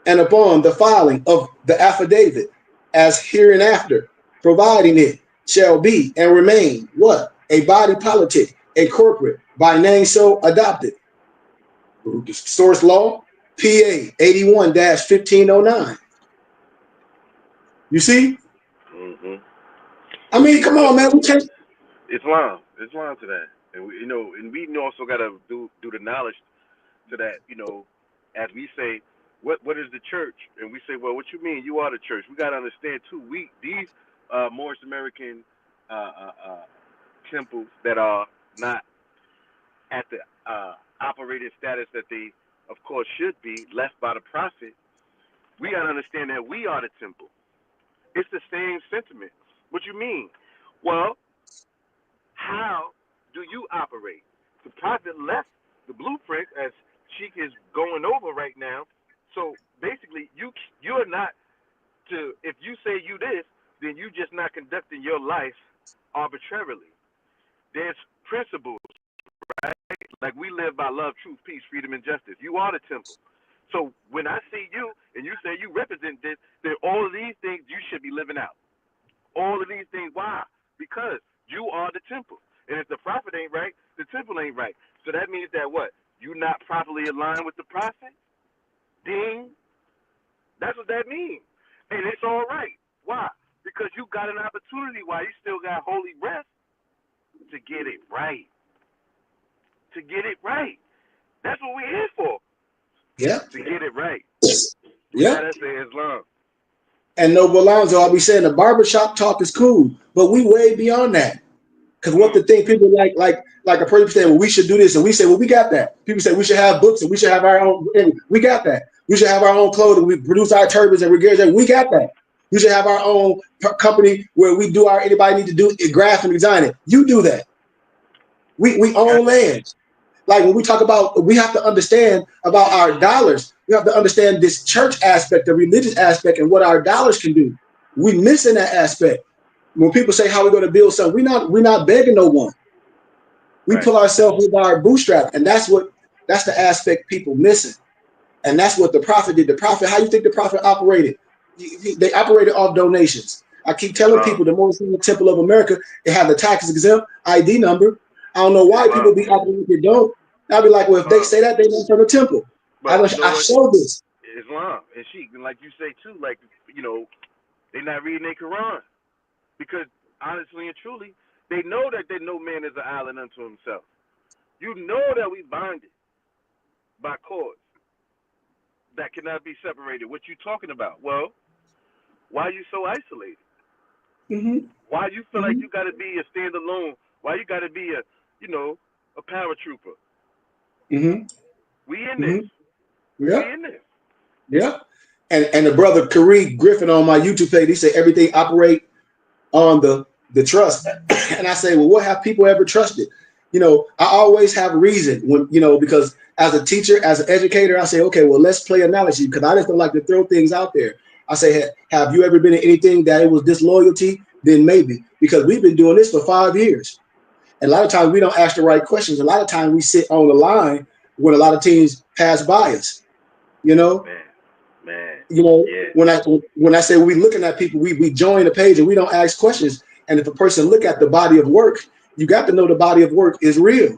and upon the filing of the affidavit as hereinafter, providing it shall be and remain what? A body politic, a corporate, by name so adopted. Source law, PA 81-1509. You see? Mm-hmm. I mean, come on, man. We can't. Islam to that, and we, and we also got to do the knowledge to that. As we say, what is the church? And we say, well, what you mean? You are the church. We got to understand too. These Moorish American temples that are not at the operating status that they, of course, should be left by the prophet. We got to understand that we are the temple. It's the same sentiment. What you mean? Well, how do you operate? The prophet left the blueprint, as Sheikh is going over right now. So basically, you're not to. If you say you this, then you just not conducting your life arbitrarily. There's principles, right? Like we live by love, truth, peace, freedom, and justice. You are the temple. So when I see you and you say you represent this, then all of these things you should be living out. All of these things. Why? Because you are the temple. And if the prophet ain't right, the temple ain't right. So that means that what? You not properly aligned with the prophet? Ding. That's what that means. And it's all right. Why? Because you got an opportunity while you still got holy breath to get it right. To get it right. That's what we're here for. Yeah. To get it right. Yeah. That's Islam. And Noble Alonzo, I'll be saying the barbershop talk is cool, but we way beyond that. Because what the thing people like a person saying, well, we should do this, and we say, well, we got that. People say we should have books and we should have our own. We got that. We should have our own clothing. We produce our turbans and regalia. We got that. We should have our own company where we do our anybody need to do it, graph and design it. You do that. We own land. Like when we talk about, we have to understand about our dollars. We have to understand this church aspect, the religious aspect, and what our dollars can do. We missing that aspect. When people say how we're going to build something, we're not begging no one. We pull ourselves with our bootstrap, and that's the aspect people missing. And that's what the prophet did. The prophet, how you think the prophet operated? They operated off donations. I keep telling people the Most Holy Temple of America, they have the tax exempt ID number. I don't know why people be operating if they don't. I'll be like, well, if they say that, they're not from the temple. I show this. Islam and Sheikh, and like you say too, like they're not reading their Quran. Because honestly and truly, they know that no man is an island unto himself. You know that we bonded by cords that cannot be separated. What you talking about? Well, why are you so isolated? Mm-hmm. Why you feel like you got to be a standalone? Why you got to be a paratrooper? Mm-hmm. We in this. Yeah. We in this. Yeah. And the brother Kareem Griffin on my YouTube page, he said everything operate on the trust. And I say, well, what have people ever trusted? You know, I always have reason when, you know, because as a teacher, as an educator, I say, okay, well, let's play analogy, because I just don't like to throw things out there. I say, have you ever been in anything that it was disloyalty? Then maybe, because we've been doing this for 5 years. And a lot of times we don't ask the right questions. A lot of times we sit on the line when a lot of teams pass by us, you know? Man, You know, yeah. when I say we looking at people, we join the page and we don't ask questions. And if a person look at the body of work, you got to know the body of work is real.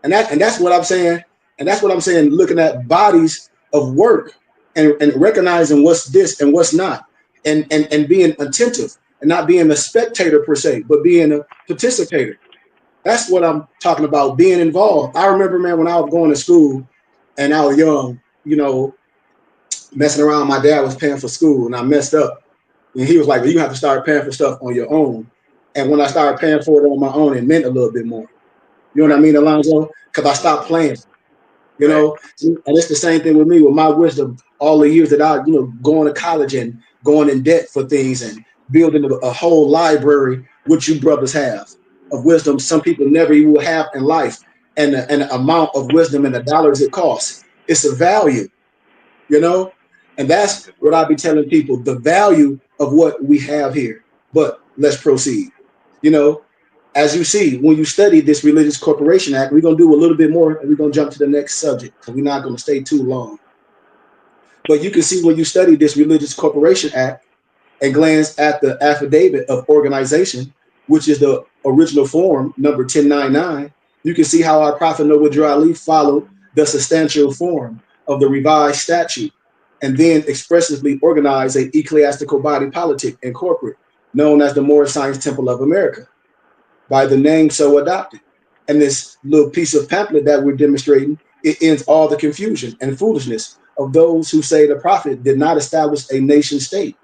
And that's what I'm saying. And that's what I'm saying, looking at bodies of work and recognizing what's this and what's not, and being attentive and not being a spectator per se, but being a participator. That's what I'm talking about, being involved. I remember, man, when I was going to school and I was young, you know, messing around. My dad was paying for school and I messed up. And he was like, well, you have to start paying for stuff on your own. And when I started paying for it on my own, it meant a little bit more. You know what I mean, Alonzo? Because I stopped playing, you know? And it's the same thing with me, with my wisdom, all the years that I, you know, going to college and going in debt for things and building a whole library, which you brothers have, of wisdom some people never even will have in life. And the amount of wisdom and the dollars it costs. It's a value, you know? And that's what I be telling people, the value of what we have here. But let's proceed. You know, as you see, when you study this Religious Corporation Act, we're going to do a little bit more and we're going to jump to the next subject because we're not going to stay too long. But you can see when you study this Religious Corporation Act and glance at the affidavit of organization, which is the original form, number 1099, you can see how our Prophet Noble Drew Ali followed the substantial form of the revised statute and then expressively organized an ecclesiastical body politic and corporate known as the Moorish Science Temple of America by the name so adopted. And this little piece of pamphlet that we're demonstrating, it ends all the confusion and foolishness of those who say the Prophet did not establish a nation state.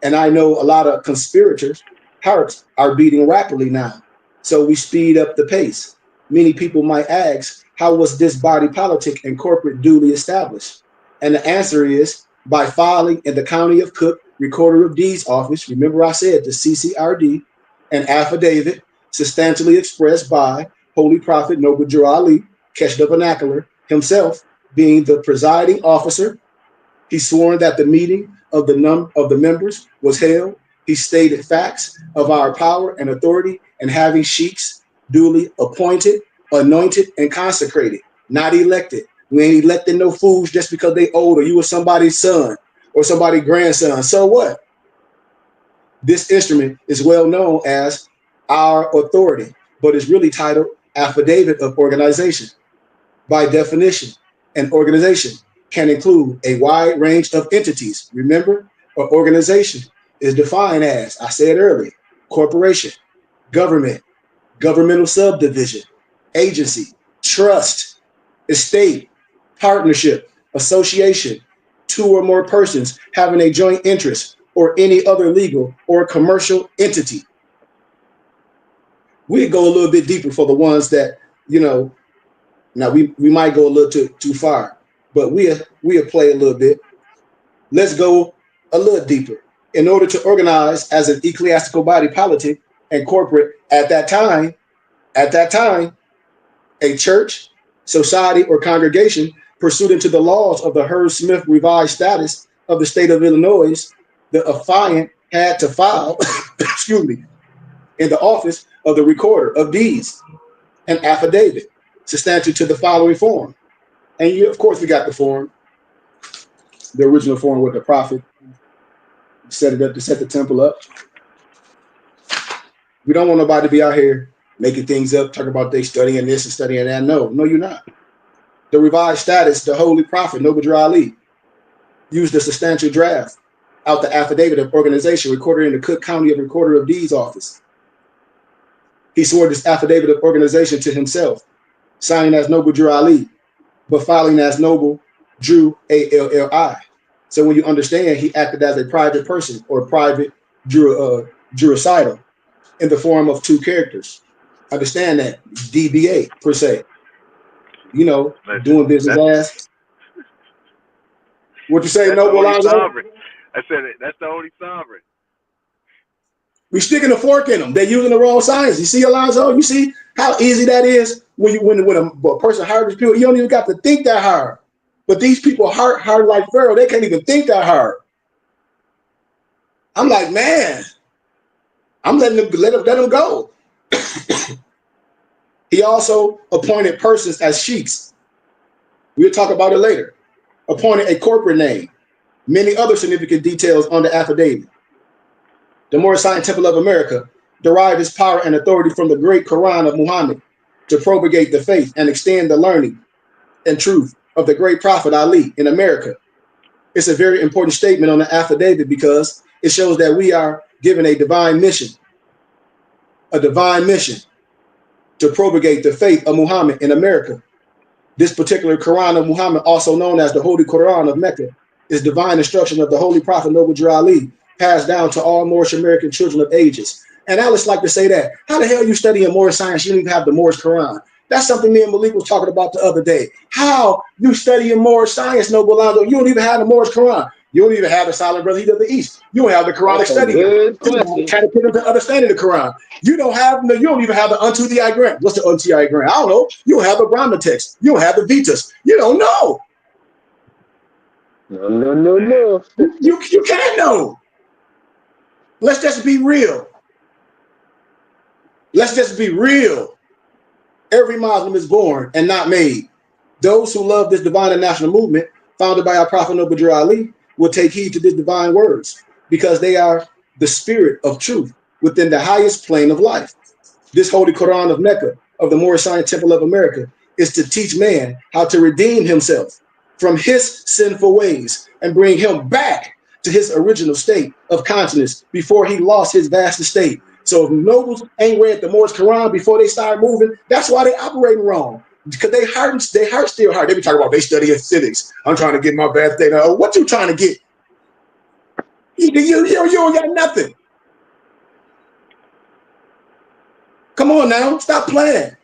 And I know a lot of conspirators' hearts are beating rapidly now. So we speed up the pace. Many people might ask, how was this body politic and corporate duly established? And the answer is by filing in the County of Cook Recorder of Deeds Office. Remember I said the CCRD, an affidavit substantially expressed by Holy Prophet Noble Drew Ali, catch the vernacular, himself being the presiding officer. He sworn that the meeting of the members was held. He stated facts of our power and authority and having sheiks duly appointed, anointed, and consecrated, not elected. We ain't electing no fools just because they old or you were somebody's son or somebody's grandson. So what? This instrument is well known as our authority, but it's really titled Affidavit of Organization. By definition, an organization can include a wide range of entities. Remember, an organization is defined as, I said earlier, corporation, government, governmental subdivision, agency, trust, estate, partnership, association, two or more persons having a joint interest, or any other legal or commercial entity. We go a little bit deeper for the ones that, you know, now we might go a little too far, but we'll play a little bit. Let's go a little deeper. In order to organize as an ecclesiastical body politic and corporate at that time, a church, society, or congregation pursuant to the laws of the Heard Smith revised status of the state of Illinois, the affiant had to file, excuse me, in the office of the recorder of deeds, an affidavit substantial to the following form. And you, of course, we got the form, the original form with the prophet, set it up to set the temple up. We don't want nobody to be out here making things up, talking about they studying this and studying that. No, you're not. The revised status, the Holy Prophet, Noble Drew Ali, used a substantial draft out the affidavit of organization recorded in the Cook County of Recorder of Deeds office. He swore this affidavit of organization to himself, signing as Noble Drew Ali, but filing as Noble Drew ALLI. So when you understand, he acted as a private person or private Drewicidal in the form of two characters. Understand that, DBA per se. You know, doing business as. What you say, Noble Alonzo? I said it. That's the only sovereign. We sticking a fork in them. They're using the wrong science. You see, Alonzo? You see how easy that is when a person hard people. You don't even got to think that hard. But these people hard like Pharaoh. They can't even think that hard. I'm like, man, I'm letting them let them go. He also appointed persons as sheiks. We'll talk about it later. Appointed a corporate name. Many other significant details on the affidavit. The Moorish Temple of America derived its power and authority from the great Quran of Muhammad to propagate the faith and extend the learning and truth of the great prophet Ali in America. It's a very important statement on the affidavit because it shows that we are given a divine mission to propagate the faith of Muhammad in America. This particular Quran of Muhammad, also known as the Holy Quran of Mecca, is divine instruction of the Holy Prophet Noble Drew Ali, passed down to all Moorish American children of ages. And I just like to say that. How the hell you studying Moorish science? You don't even have the Moorish Quran. That's something me and Malik was talking about the other day. How you studying Moorish science, Noble Alonzo? You don't even have the Moorish Quran. You don't even have the Silent Brotherhood of the East. You don't have the Quranic study. Catechism to understanding the Quran. You don't even have the Unto Thee I Grant. What's the Unto Thee I Grant? I don't know. You don't have the Brahma text. You don't have the Vetus. You don't know. No. You can't know. Let's just be real. Let's just be real. Every Muslim is born and not made. Those who love this divine and national movement, founded by our Prophet Noble Drew Ali, will take heed to these divine words because they are the spirit of truth within the highest plane of life. This Holy Quran of Mecca, of the Moorish Temple of America, is to teach man how to redeem himself from his sinful ways and bring him back to his original state of consciousness before he lost his vast estate. So if nobles ain't read the Moorish Quran before they start moving, that's why they operating wrong. Because they heart still hard. They be talking about they study in civics. I'm trying to get my bad thing. Oh, what you trying to get? You don't got nothing. Come on now, stop playing.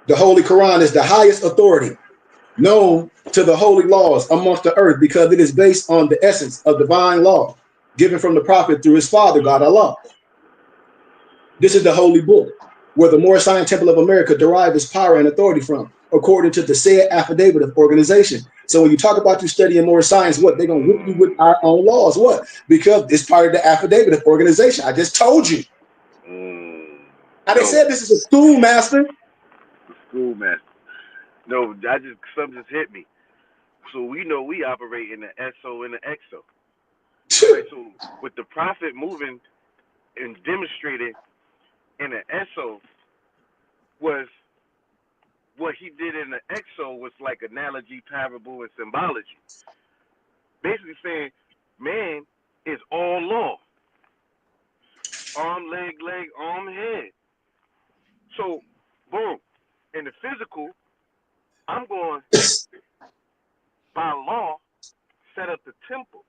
The Holy Quran is the highest authority known to the holy laws amongst the earth because it is based on the essence of divine law given from the prophet through his father, God Allah. This is the holy book where the Moorish Temple of America derived its power and authority from, according to the said affidavit of organization. So when you talk about you studying Moorish science, what? They're going to whip you with our own laws. What? Because it's part of the affidavit of organization. I just told you. They said this is a schoolmaster. Schoolmaster. No, something just hit me. So we know we operate in the SO and the XO. Right, so with the prophet moving and demonstrating in the SO was what he did in the XO was like analogy, parable, and symbology. Basically saying man is all law. Arm, leg, arm, head. So, boom. In the physical, I'm going by law, set up the temple.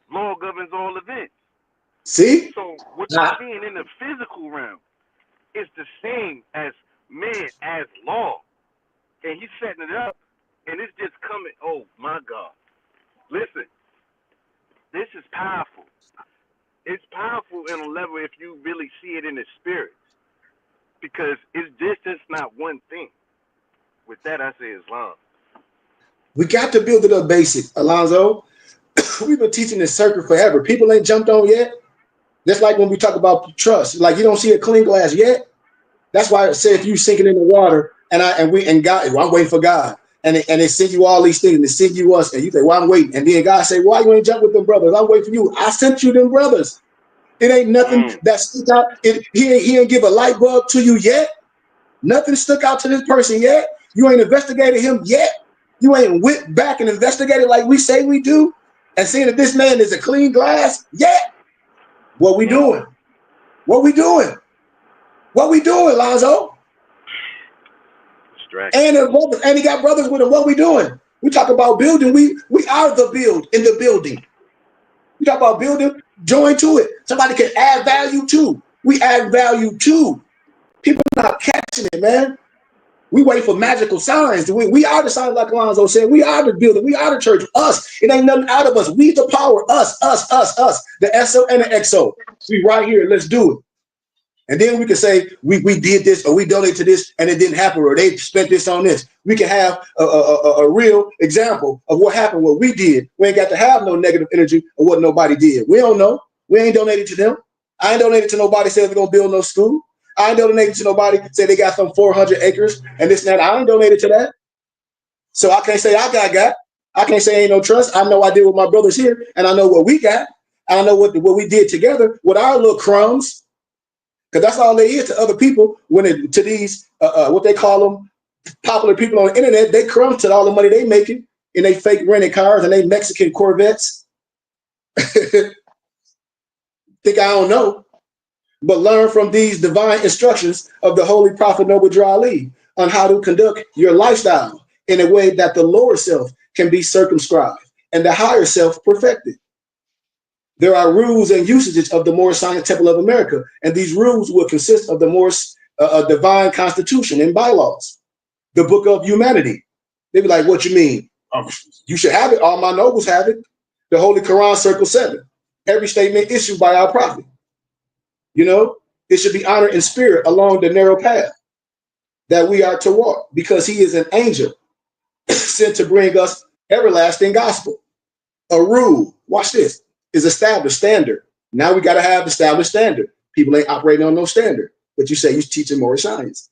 Law governs all events. See? So what you're seeing in the physical realm is the same as man as law. And he's setting it up, and it's just coming. Oh, my God. Listen, this is powerful. It's powerful in a level if you really see it in the spirit. Because it's just not one thing. With that, I say Islam. We got to build it up basic, Alonzo. We've been teaching this circuit forever. People ain't jumped on yet. Just like when we talk about trust, like you don't see a clean glass yet. That's why I said if you sinking in the water and God, well, I'm waiting for God, and they send you all these things, and they send you us, and you say, well, I'm waiting, and then God say, why you ain't jump with them brothers? I'm waiting for you. I sent you them brothers. It ain't nothing that stuck out. He ain't give a light bulb to you yet. Nothing stuck out to this person yet. You ain't investigated him yet. You ain't went back and investigated like we say we do, and seeing that this man is a clean glass yet. What we doing? What we doing? What we doing, Lonzo? And he got brothers with him. What we doing? We talk about building. We are the build in the building. We talk about building. Join to it. Somebody can add value to. We add value to. People not catching it, man. We wait for magical signs. We are the signs, like Alonzo said. We are the building. We are the church. Us. It ain't nothing out of us. We the power. Us. The SO and the XO. We right here. Let's do it. And then we can say we did this, or we donated to this and it didn't happen, or they spent this on this. We can have a real example of what happened, what we did. We ain't got to have no negative energy of what nobody did. We don't know. We ain't donated to them. I ain't donated to nobody says we're going to build no school. I ain't donated to nobody say they got some 400 acres and this and that. I ain't donated to that. So I can't say I got. I can't say ain't no trust. I know I did with my brothers here, and I know what we got. I know what we did together with our little crumbs. Because that's all they is to other people to these, what they call them, popular people on the internet. They crumb to all the money they making in they fake rented cars and they Mexican Corvettes. Think I don't know. But learn from these divine instructions of the Holy Prophet Noble Drew Ali on how to conduct your lifestyle in a way that the lower self can be circumscribed and the higher self perfected. There are rules and usages of the Moorish Science Temple of America, and these rules will consist of the Moorish divine constitution and bylaws, the Book of Humanity. They be like, what you mean? You should have it. All my nobles have it. The Holy Quran, Circle 7. Every statement issued by our prophet. You know, it should be honored in spirit along the narrow path that we are to walk, because he is an angel sent to bring us everlasting gospel. A rule, watch this, is established standard. Now we got to have established standard. People ain't operating on no standard, but you say you're teaching more science.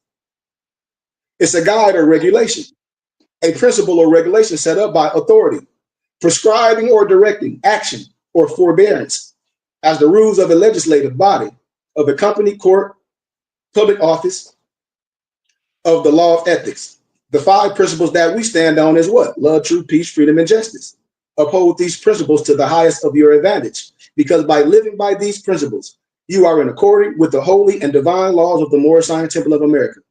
It's a guide or regulation, a principle or regulation set up by authority, prescribing or directing action or forbearance as the rules of a legislative body, of a company, court, public office, of the law of ethics. The 5 principles that we stand on is what? Love, truth, peace, freedom, and justice. Uphold these principles to the highest of your advantage, because by living by these principles, you are in accordance with the holy and divine laws of the Moorish Science Temple of America.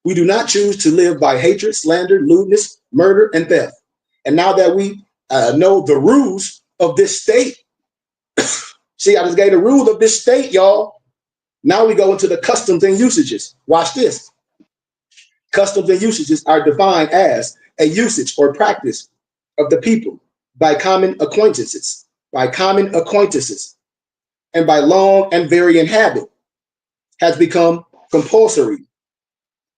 We do not choose to live by hatred, slander, lewdness, murder, and theft. And now that we know the rules of this state, see, I just gave the rules of this state, y'all. Now we go into the customs and usages. Watch this. Customs and usages are defined as a usage or practice of the people by common acquaintances, and by long and varying habit, has become compulsory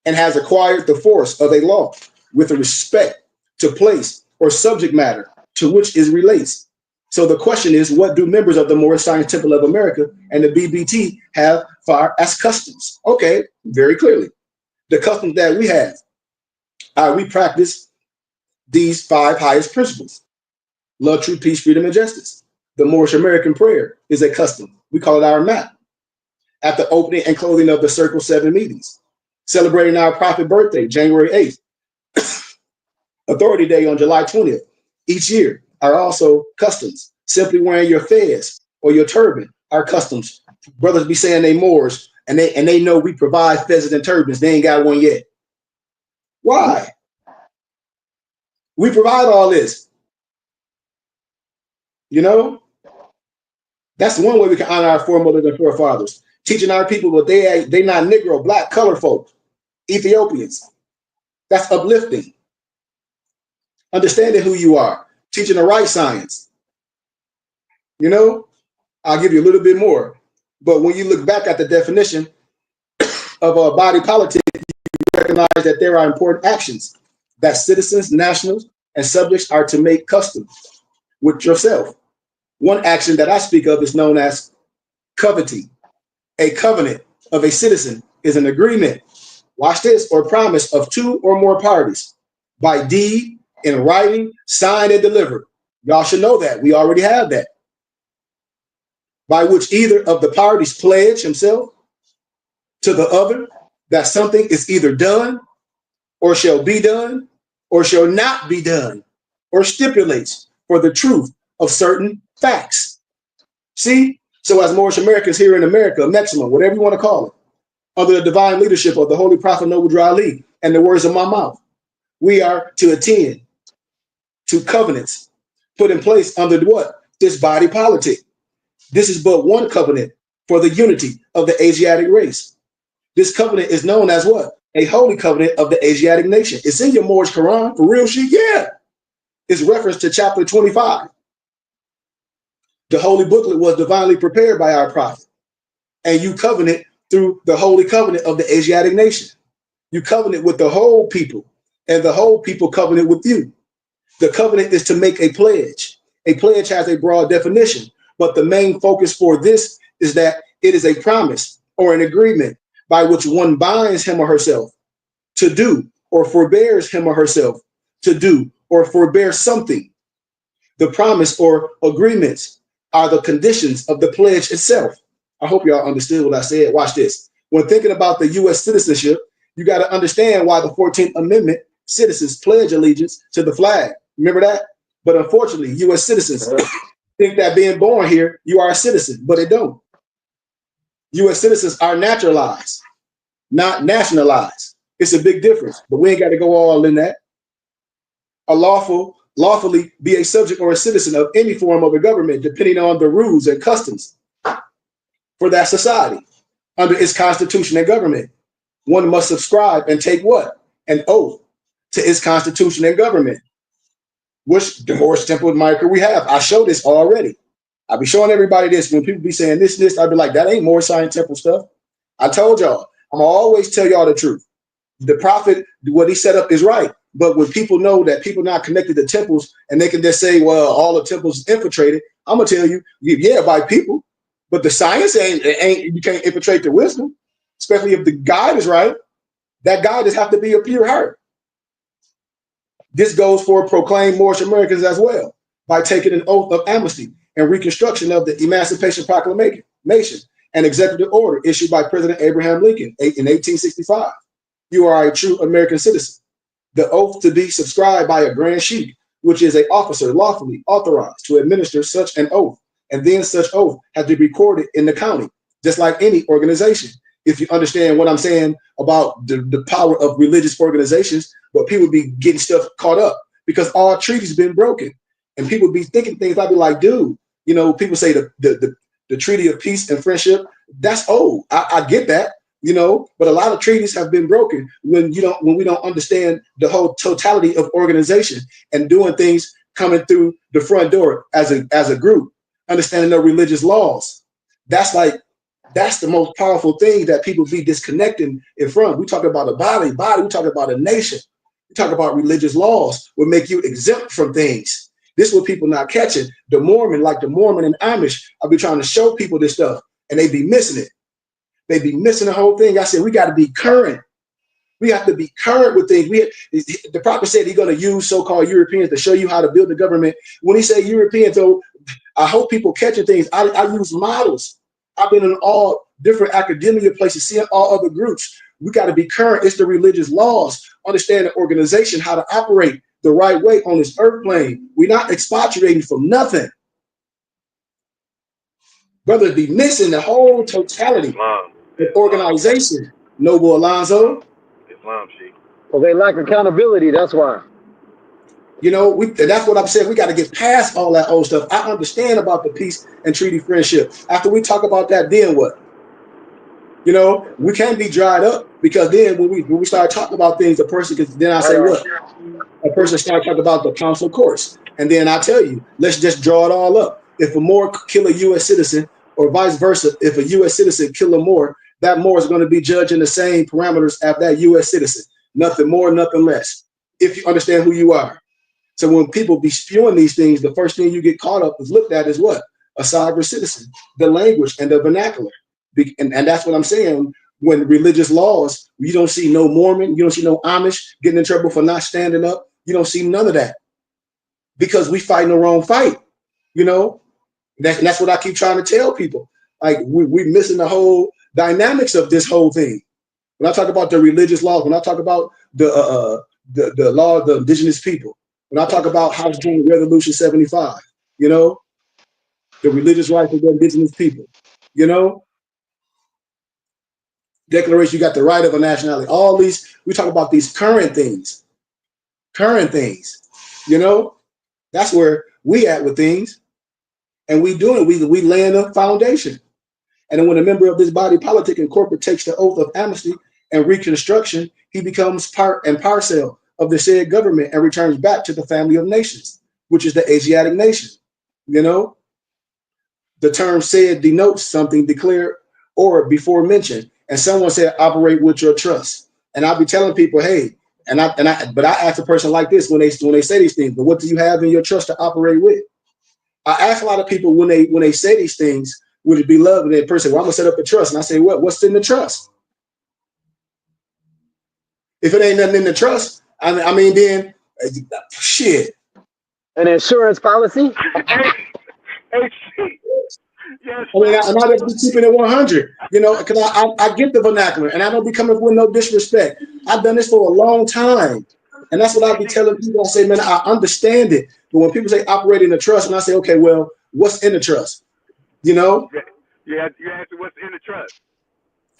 and has acquired the force of a law with respect to place or subject matter to which it relates. So the question is, what do members of the Moorish Science Temple of America and the BBT have as customs? Okay, very clearly. The customs that we have, we practice these 5 highest principles: love, truth, peace, freedom, and justice. The Moorish American prayer is a custom. We call it our map. At the opening and closing of the Circle 7 meetings, celebrating our prophet birthday, January 8th, Authority Day on July 20th, each year are also customs. Simply wearing your fez or your turban are customs. Brothers be saying they Moors, and they know we provide fezzes and turbans. They ain't got one yet. Why? We provide all this. You know, that's one way we can honor our foremothers and forefathers. Teaching our people that they not Negro, black, colored folk, Ethiopians. That's uplifting. Understanding who you are. Teaching the right science. You know, I'll give you a little bit more. But when you look back at the definition of body politic, you recognize that there are important actions that citizens, nationals, and subjects are to make custom with yourself. One action that I speak of is known as covenanting. A covenant of a citizen is an agreement, watch this, or promise of 2 or more parties by deed, in writing, signed, and delivered. Y'all should know that. We already have that. By which either of the parties pledge himself to the other that something is either done or shall be done or shall not be done, or stipulates for the truth of certain facts. See? So as Moorish Americans here in America, Mexico, whatever you want to call it, under the divine leadership of the Holy Prophet Noble Drew Ali and the words of my mouth, we are to attend to covenants put in place under what? This body politic. This is but one covenant for the unity of the Asiatic race. This covenant is known as what? a holy covenant of the Asiatic nation. It's in your Moorish Quran, for real shit, yeah. It's referenced to chapter 25. The holy booklet was divinely prepared by our prophet, and you covenant through the holy covenant of the Asiatic nation. You covenant with the whole people, and the whole people covenant with you. The covenant is to make a pledge. A pledge has a broad definition, but the main focus for this is that it is a promise or an agreement by which one binds him or herself to do or forbears him or herself to do or forbear something. The promise or agreements are the conditions of the pledge itself. I hope y'all understood what I said. Watch this. When thinking about the U.S. citizenship, you got to understand why the 14th Amendment citizens pledge allegiance to the flag. Remember that? But unfortunately, U.S. citizens think that being born here, you are a citizen, but it don't. U.S. citizens are naturalized, not nationalized. It's a big difference, but we ain't got to go all in that. A lawfully be a subject or a citizen of any form of a government, depending on the rules and customs for that society under its constitution and government. One must subscribe and take what? An oath to its constitution and government. Which the more simple marker we have. I show this already. I'll be showing everybody this. When people be saying this, I'll be like, that ain't more scientific stuff. I told y'all, I'm gonna always tell y'all the truth. The prophet, what he set up is right. But when people know that people not connected to temples and they can just say, well, all the temples infiltrated, I'm gonna tell you, yeah, by people. But the science ain't you can't infiltrate the wisdom, especially if the guide is right. That guide just have to be a pure heart. This goes for proclaimed Moorish Americans as well, by taking an oath of amnesty and reconstruction of the Emancipation Proclamation, an executive order issued by President Abraham Lincoln in 1865. You are a true American citizen. The oath to be subscribed by a grand sheik, which is an officer lawfully authorized to administer such an oath, and then such oath has to be recorded in the county, just like any organization. If you understand what I'm saying about the power of religious organizations, but people be getting stuff caught up because all treaties been broken, and people be thinking things. I'd be like, dude, you know, people say the Treaty of Peace and Friendship, that's old. I get that, you know, but a lot of treaties have been broken when we don't understand the whole totality of organization and doing things coming through the front door as a group, understanding their religious laws. That's the most powerful thing that people be disconnecting in front. We talk about a body, we talk about a nation. We talk about religious laws will make you exempt from things. This is what people not catching. The Mormon and Amish, I'll be trying to show people this stuff, and they be missing it. They be missing the whole thing. I said, we got to be current. We have to be current with things. The prophet said he's going to use so-called Europeans to show you how to build the government. When he say Europeans, though, I hope people catching things. I use models. I've been in all different academia places, seeing all other groups. We got to be current. It's the religious laws. Understand the organization, how to operate the right way on this earth plane. We're not expatriating from nothing. Brothers be missing the whole totality of organization. Noble Alonzo. Islam, Sheikh. Well, they lack accountability. That's why. You know, and that's what I'm saying. We got to get past all that old stuff. I understand about the peace and treaty friendship. After we talk about that, then what? You know, we can't be dried up, because then when we start talking about things, a person can, then I say what? A person start talking about the council courts. And then I tell you, let's just draw it all up. If a Moor kill a U.S. citizen, or vice versa, if a U.S. citizen kill a Moor, that Moor is going to be judged in the same parameters as that U.S. citizen. Nothing more, nothing less. If you understand who you are. So when people be spewing these things, the first thing you get caught up is looked at is what? A sovereign citizen, the language and the vernacular. And that's what I'm saying. When religious laws, you don't see no Mormon, you don't see no Amish getting in trouble for not standing up. You don't see none of that, because we fighting the wrong fight. You know, that's what I keep trying to tell people. Like we're missing the whole dynamics of this whole thing. When I talk about the religious laws, when I talk about the law of the indigenous people, when I talk about House Joint Resolution 75, you know, the religious rights of the indigenous people, you know, Declaration, you got the right of a nationality. All these, we talk about these current things, you know, that's where we at with things. And we doing it, we laying a foundation. And then when a member of this body politic and corporate takes the oath of amnesty and reconstruction, he becomes part and parcel of the said government and returns back to the family of nations, which is the Asiatic nation. You know, the term said denotes something declared or before mentioned, and someone said operate with your trust. And I'll be telling people, hey, but I ask a person like this when they say these things, but what do you have in your trust to operate with? I ask a lot of people when they say these things, would it be love? And that person, well, I'm gonna set up a trust, and I say, what's in the trust? If it ain't nothing in the trust, I mean, then shit. An insurance policy? Hey, yes, I mean, and I just be keeping it 100, you know, because I get the vernacular, and I don't be coming with no disrespect. I've done this for a long time, and that's what I be telling people. I say, man, I understand it, but when people say operate in the trust, and I say, okay, well, what's in the trust? You know? Yeah, you asked what's in the trust.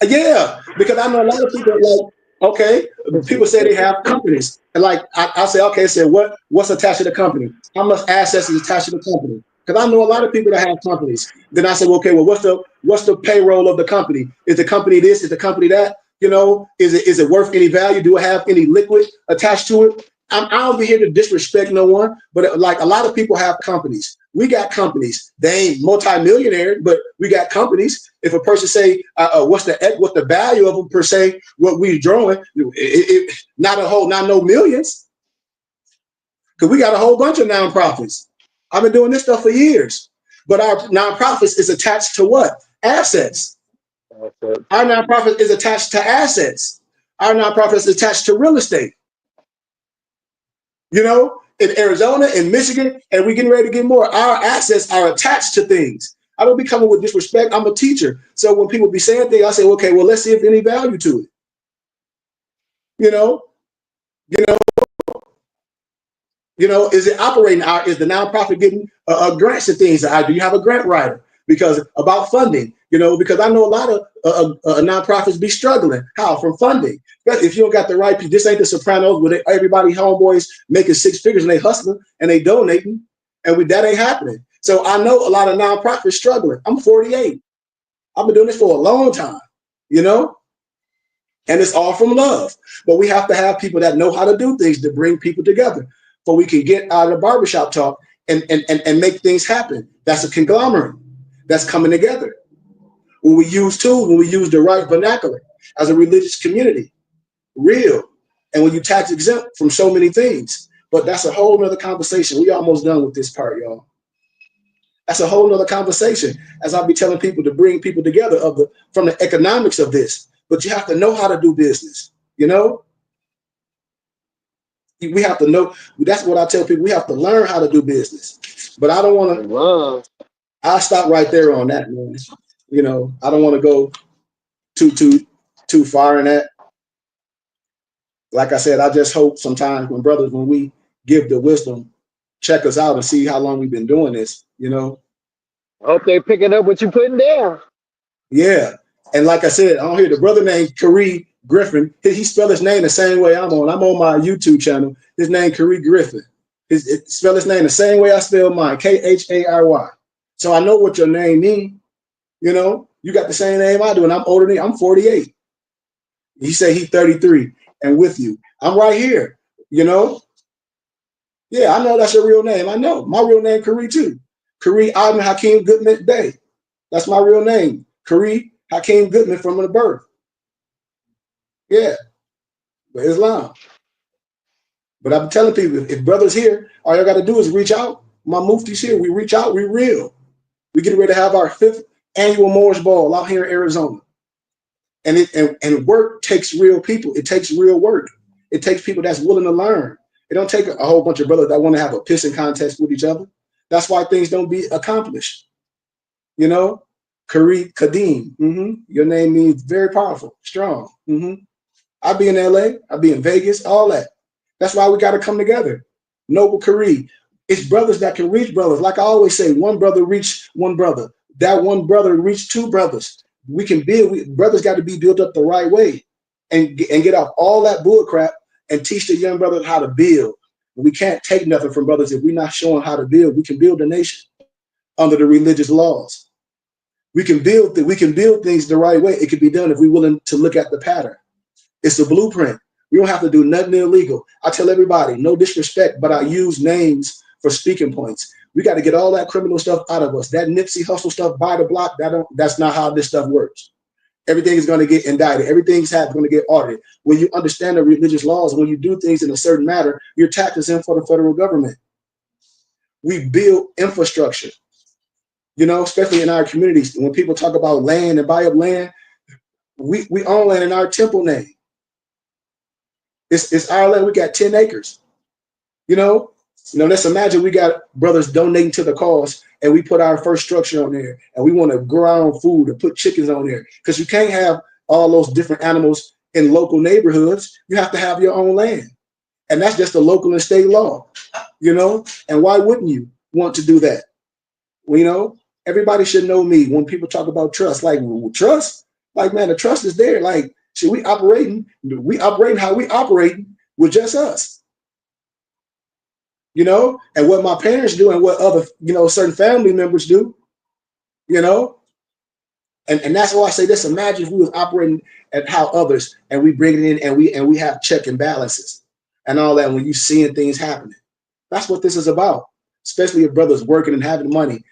Yeah, because I know a lot of people like, okay, people say they have companies, and like I say, okay, so what's attached to the company? How much assets is attached to the company? Because I know a lot of people that have companies. Then I say, well, okay, well, what's the payroll of the company? Is the company this? Is the company that? You know, is it worth any value? Do it have any liquid attached to it? I don't be here to disrespect no one, but like a lot of people have companies. We got companies. They ain't multimillionaire, but we got companies. If a person say, what's the value of them per se? What we drawing? Not no millions, because we got a whole bunch of nonprofits. I've been doing this stuff for years, but our nonprofits is attached to what? Assets. Our nonprofit is attached to assets. Our nonprofit is attached to real estate. You know, in Arizona, in Michigan, and we're getting ready to get more. Our assets are attached to things. I don't be coming with disrespect. I'm a teacher. So when people be saying things, I say, okay, well, let's see if any value to it. You know, is it operating? Is the nonprofit getting grants and things? Do you have a grant writer? Because about funding, you know, because I know a lot of nonprofits be struggling. How? From funding. If you don't got the right people, this ain't the Sopranos where everybody homeboys making six figures and they hustling and they donating, and that ain't happening. So I know a lot of nonprofits struggling. I'm 48. I've been doing this for a long time, you know, and it's all from love. But we have to have people that know how to do things to bring people together, so we can get out of the barbershop talk and make things happen. That's a conglomerate that's coming together. When we use the right vernacular as a religious community, real, and when you tax exempt from so many things. But that's a whole nother conversation. We almost done with this part, y'all. That's a whole nother conversation, as I'll be telling people, to bring people together from the economics of this. But you have to know how to do business, you know? We have to know. That's what I tell people. We have to learn how to do business. But I don't want to. I'll stop right there on that, man. You know, I don't want to go too far in that. Like I said, I just hope sometimes when we give the wisdom, check us out and see how long we've been doing this. You know. I hope they picking up what you putting down. Yeah, and like I said, I don't hear the brother named Khary Griffin. He spelled his name the same way I'm on. I'm on my YouTube channel. His name Khary Griffin. Spell his name the same way I spell mine, Khary. So I know what your name means. You know, you got the same name I do, and I'm older than you. I'm 48. He say he's 33, and with you, I'm right here. You know, yeah, I know that's your real name. I know my real name, Khary too. Khary Adnan Hakeem Goodman Day. That's my real name, Khary Hakeem Goodman from the birth. Yeah, but Islam. But I'm telling people, if brothers here, all y'all got to do is reach out. My mufti's here. We reach out. We real. We get ready to have our 5th annual Moorish Ball out here in Arizona. And work takes real people. It takes real work. It takes people that's willing to learn. It don't take a whole bunch of brothers that want to have a pissing contest with each other. That's why things don't be accomplished. You know, Kadeem. Your name means very powerful, strong. I'll be in LA. I'll be in Vegas. All that. That's why we got to come together. Noble Khary. It's brothers that can reach brothers. Like I always say, one brother reach one brother. That one brother reach two brothers. We can build. Brothers got to be built up the right way, and get off all that bull crap and teach the young brothers how to build. We can't take nothing from brothers if we're not showing how to build. We can build a nation under the religious laws. We can build things the right way. It can be done if we're willing to look at the pattern. It's a blueprint. We don't have to do nothing illegal. I tell everybody, no disrespect, but I use names for speaking points. We got to get all that criminal stuff out of us. That Nipsey Hustle stuff by the block, that's not how this stuff works. Everything is going to get indicted. Everything's going to get audited. When you understand the religious laws, when you do things in a certain matter, you're tax exempt for the federal government. We build infrastructure, you know, especially in our communities. When people talk about land and buy up land, we own land in our temple name. It's our land. We got 10 acres. You know, let's imagine we got brothers donating to the cause and we put our first structure on there and we want to grow our own food and put chickens on there, because you can't have all those different animals in local neighborhoods. You have to have your own land. And that's just a local and state law, you know, and why wouldn't you want to do that? Well, you know, everybody should know me when people talk about trust, like trust, like, man, the trust is there. Like, should we operating how we operating with just us, you know, and what my parents do and what other, you know, certain family members do, you know, and that's why I say this. Imagine if we was operating at how others, and we bring it in and we have check and balances and all that. When you seeing things happening, that's what this is about, especially if brothers working and having money.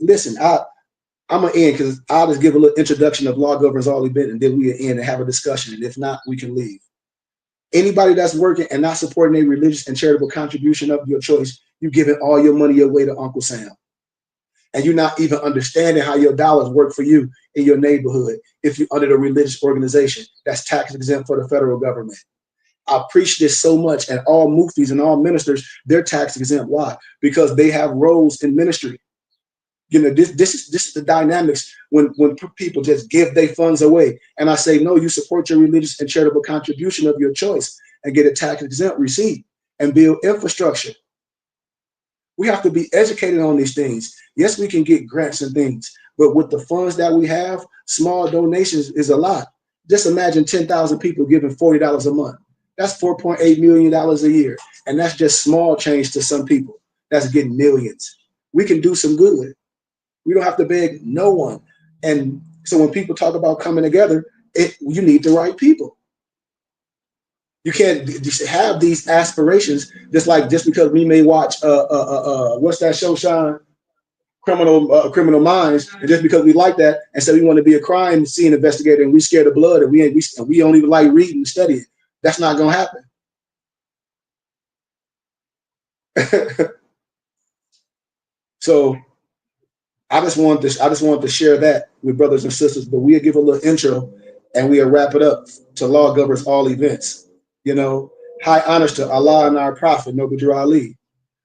Listen, I'm gonna end because I'll just give a little introduction of Law Governs All Event, and then we'll end and have a discussion. And if not, we can leave. Anybody that's working and not supporting a religious and charitable contribution of your choice, you're giving all your money away to Uncle Sam. And you're not even understanding how your dollars work for you in your neighborhood if you're under the religious organization that's tax exempt for the federal government. I preach this so much, and all muftis and all ministers, they're tax exempt. Why? Because they have roles in ministry. You know, this is the dynamics when people just give their funds away. And I say, no, you support your religious and charitable contribution of your choice and get a tax exempt receipt and build infrastructure. We have to be educated on these things. Yes, we can get grants and things, but with the funds that we have, small donations is a lot. Just imagine 10,000 people giving $40 a month. That's $4.8 million a year. And that's just small change to some people. That's getting millions. We can do some good. We don't have to beg no one. And so when people talk about coming together, you need the right people. You can't just have these aspirations just because we may watch what's that show, Sean? Criminal Minds, and just because we like that and say we want to be a crime scene investigator and we scared of blood and we don't even like reading and studying. That's not gonna happen. So I just want to share that with brothers and sisters, but we'll give a little intro and we'll wrap it up to Law Governs All Events. You know, high honors to Allah and our Prophet, Noble Drew Ali.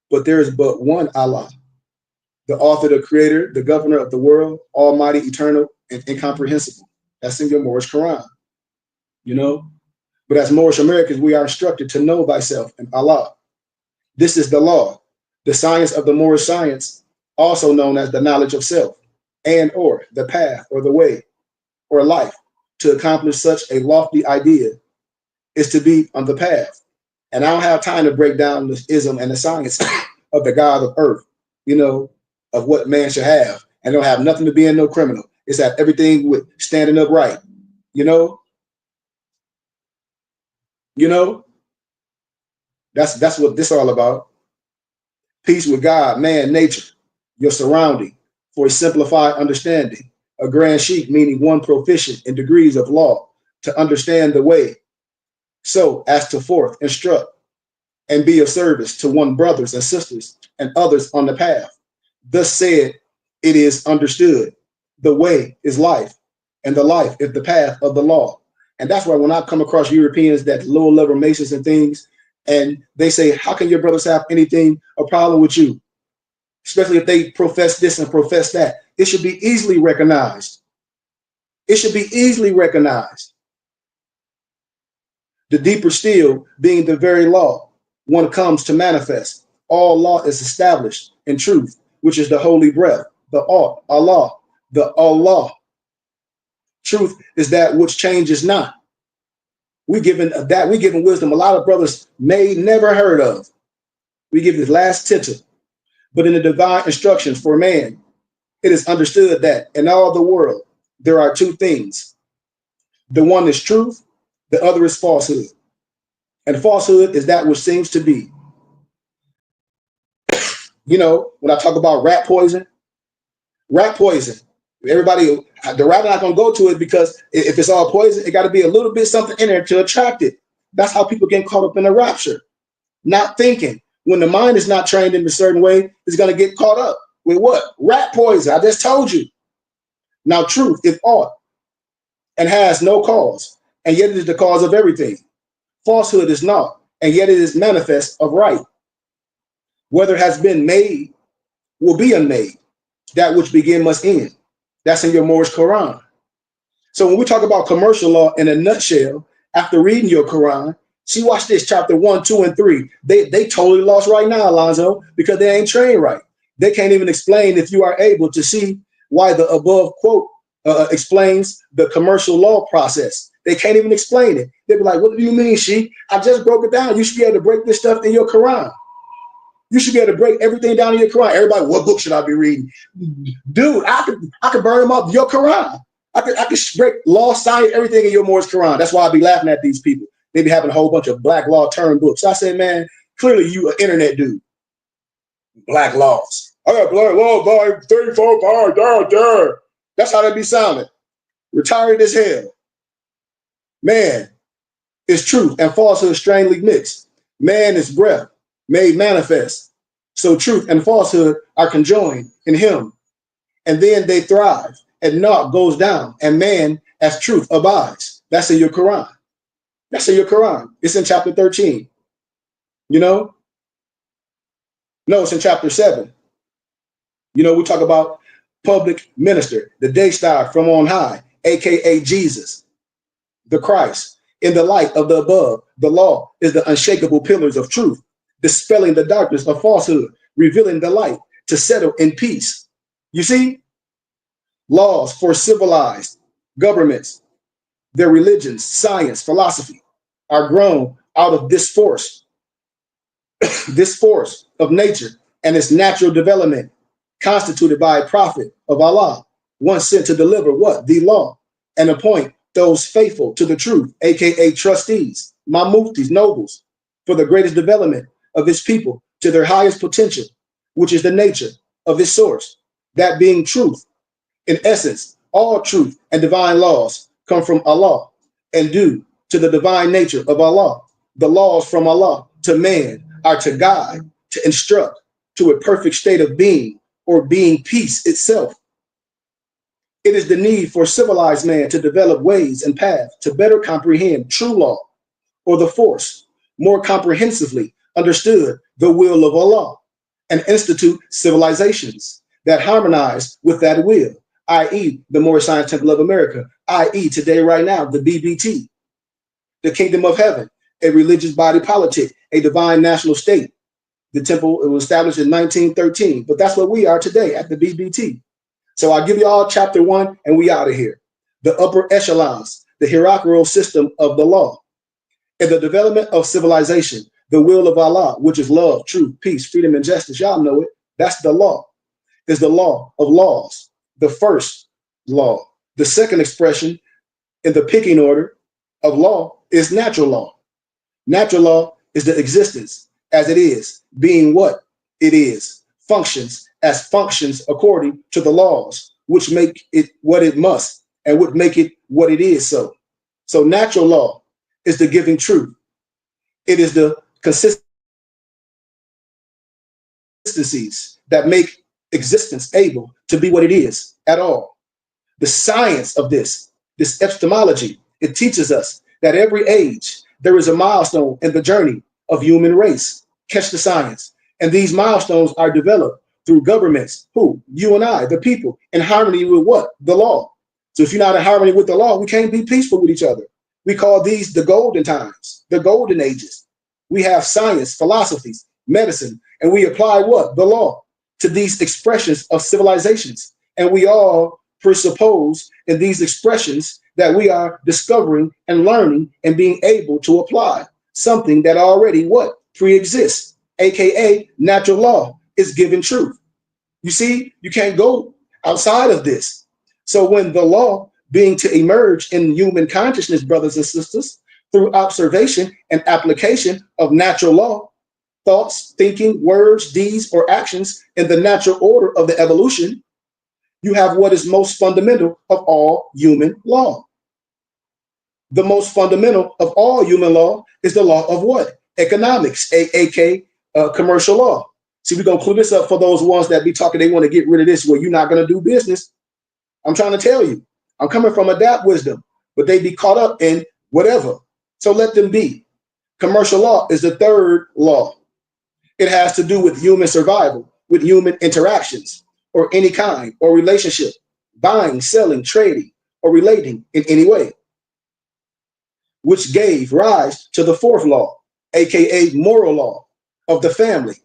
But there is but one Allah, the author, the creator, the governor of the world, almighty, eternal, and incomprehensible. That's in your Moorish Quran, you know. But as Moorish Americans, we are instructed to know thyself and Allah. This is the law, the science of the Moorish science, also known as the knowledge of self, and or the path or the way or life. To accomplish such a lofty idea is to be on the path. And I don't have time to break down the ism and the science of the God of earth, you know, of what man should have. And don't have nothing to be in no criminal. It's have everything with standing upright, you know. You know, that's what this all about. Peace with God, man, nature, your surrounding, for a simplified understanding. A grand sheik, meaning one proficient in degrees of law, to understand the way, so as to forth instruct and be of service to one brothers and sisters and others on the path. Thus said, it is understood. The way is life, and the life is the path of the law. And that's why when I come across Europeans that low level Masons and things, and they say, how can your brothers have anything, a problem with you? Especially if they profess this and profess that. It should be easily recognized. It should be easily recognized. The deeper still being the very law, one comes to manifest. All law is established in truth, which is the holy breath, the Allah, the Allah. Truth is that which changes not. We given wisdom a lot of brothers may never heard of. We give this last tittle. But in the divine instructions for man, it is understood that in all the world, there are two things. The one is truth The other is falsehood. And falsehood is that which seems to be. You know, when I talk about rat poison, everybody, the rat not going to go to it because if it's all poison, it got to be a little bit something in there to attract it. That's how people get caught up in a rapture. Not thinking. When the mind is not trained in a certain way, it's going to get caught up with what? Rat poison. I just told you. Now, truth is ought and has no cause, and yet it is the cause of everything. Falsehood is not, and yet it is manifest of right. Whether it has been made, will be unmade. That which begin must end. That's in your Moorish Quran. So when we talk about commercial law in a nutshell, after reading your Quran, see, watch this, chapter 1, 2, and 3. They totally lost right now, Alonzo, because they ain't trained right. They can't even explain, if you are able to see why the above quote explains the commercial law process. They can't even explain it. They'll be like, what do you mean, Sheikh? I just broke it down. You should be able to break this stuff in your Quran. You should be able to break everything down in your Quran. Everybody, what book should I be reading? Dude, I could burn them up. Your Quran. I could break law, science, everything in your Moorish Quran. That's why I be laughing at these people. They be having a whole bunch of black law term books. So I say, man, clearly you an internet dude. Black laws. I got black law by 34 5. That's how they be sounding. Retired as hell. Man is truth and falsehood strangely mixed. Man is breath made manifest. So truth and falsehood are conjoined in him. And then they thrive, and naught goes down, and man as truth abides. That's in your Quran. That's in your Quran. It's in chapter 13. You know? No, it's in chapter 7. You know, we talk about public minister, the day star from on high, aka Jesus, the Christ. In the light of the above, the law is the unshakable pillars of truth, dispelling the darkness of falsehood, revealing the light to settle in peace. You see? Laws for civilized governments, their religions, science, philosophy are grown out of this force of nature and its natural development, constituted by a prophet of Allah, once sent to deliver what? The law, and appoint those faithful to the truth, aka trustees, mamuftis, nobles, for the greatest development of his people to their highest potential, which is the nature of his source, that being truth. In essence, all truth and divine laws come from Allah and due to the divine nature of Allah. The laws from Allah to man are to guide, to instruct, to a perfect state of being, or being peace itself. It is the need for civilized man to develop ways and paths to better comprehend true law, or the force, more comprehensively understood the will of Allah, and institute civilizations that harmonize with that will, i.e. the Moorish Science Temple of America, i.e. today, right now, the BBT, the Kingdom of Heaven, a religious body politic, a divine national state. The temple, it was established in 1913, but that's what we are today at the BBT. So I'll give you all chapter 1 and we out of here. The upper echelons, the hierarchical system of the law. In the development of civilization, the will of Allah, which is love, truth, peace, freedom, and justice. Y'all know it. That's the law. Is the law of laws, the first law. The second expression in the picking order of law is natural law. Natural law is the existence as it is, being what it is, functions as functions according to the laws, which make it what it must and would make it what it is so. So natural law is the giving truth. It is the consistencies that make existence able to be what it is at all. The science of this epistemology, it teaches us that every age there is a milestone in the journey of human race. Catch the science. And these milestones are developed through governments, who? You and I, the people, in harmony with what? The law. So if you're not in harmony with the law, we can't be peaceful with each other. We call these the golden times, the golden ages. We have science, philosophies, medicine, and we apply what? The law to these expressions of civilizations. And we all presuppose in these expressions that we are discovering and learning and being able to apply something that already what? Pre-exists, aka natural law is given truth. You see, you can't go outside of this. So when the law being to emerge in human consciousness, brothers and sisters, through observation and application of natural law, thoughts, thinking, words, deeds, or actions in the natural order of the evolution, you have what is most fundamental of all human law. The most fundamental of all human law is the law of what? Economics, aka commercial law. See, we're going to clue this up for those ones that be talking, they want to get rid of this, well, you're not going to do business. I'm trying to tell you, I'm coming from Adapt wisdom, but they be caught up in whatever. So let them be. Commercial law is the third law. It has to do with human survival, with human interactions, or any kind, or relationship, buying, selling, trading, or relating in any way, which gave rise to the fourth law, aka moral law of the family.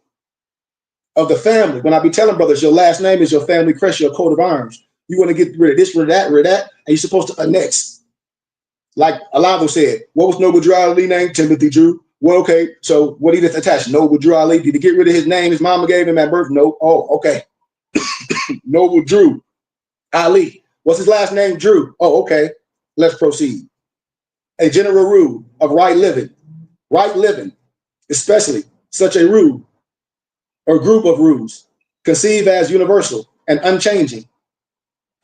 Of the family. When I be telling brothers, your last name is your family crest, your coat of arms. You want to get rid of this, rid of that, and you're supposed to annex. Like Alonzo said, what was Noble Drew Ali name? Timothy Drew. Well, okay, so what did he attach? Noble Drew Ali. Did he get rid of his name his mama gave him at birth? No. Oh, okay. Noble Drew Ali. What's his last name? Drew. Oh, okay. Let's proceed. A general rule of right living, especially such a rule or group of rules, conceived as universal and unchanging,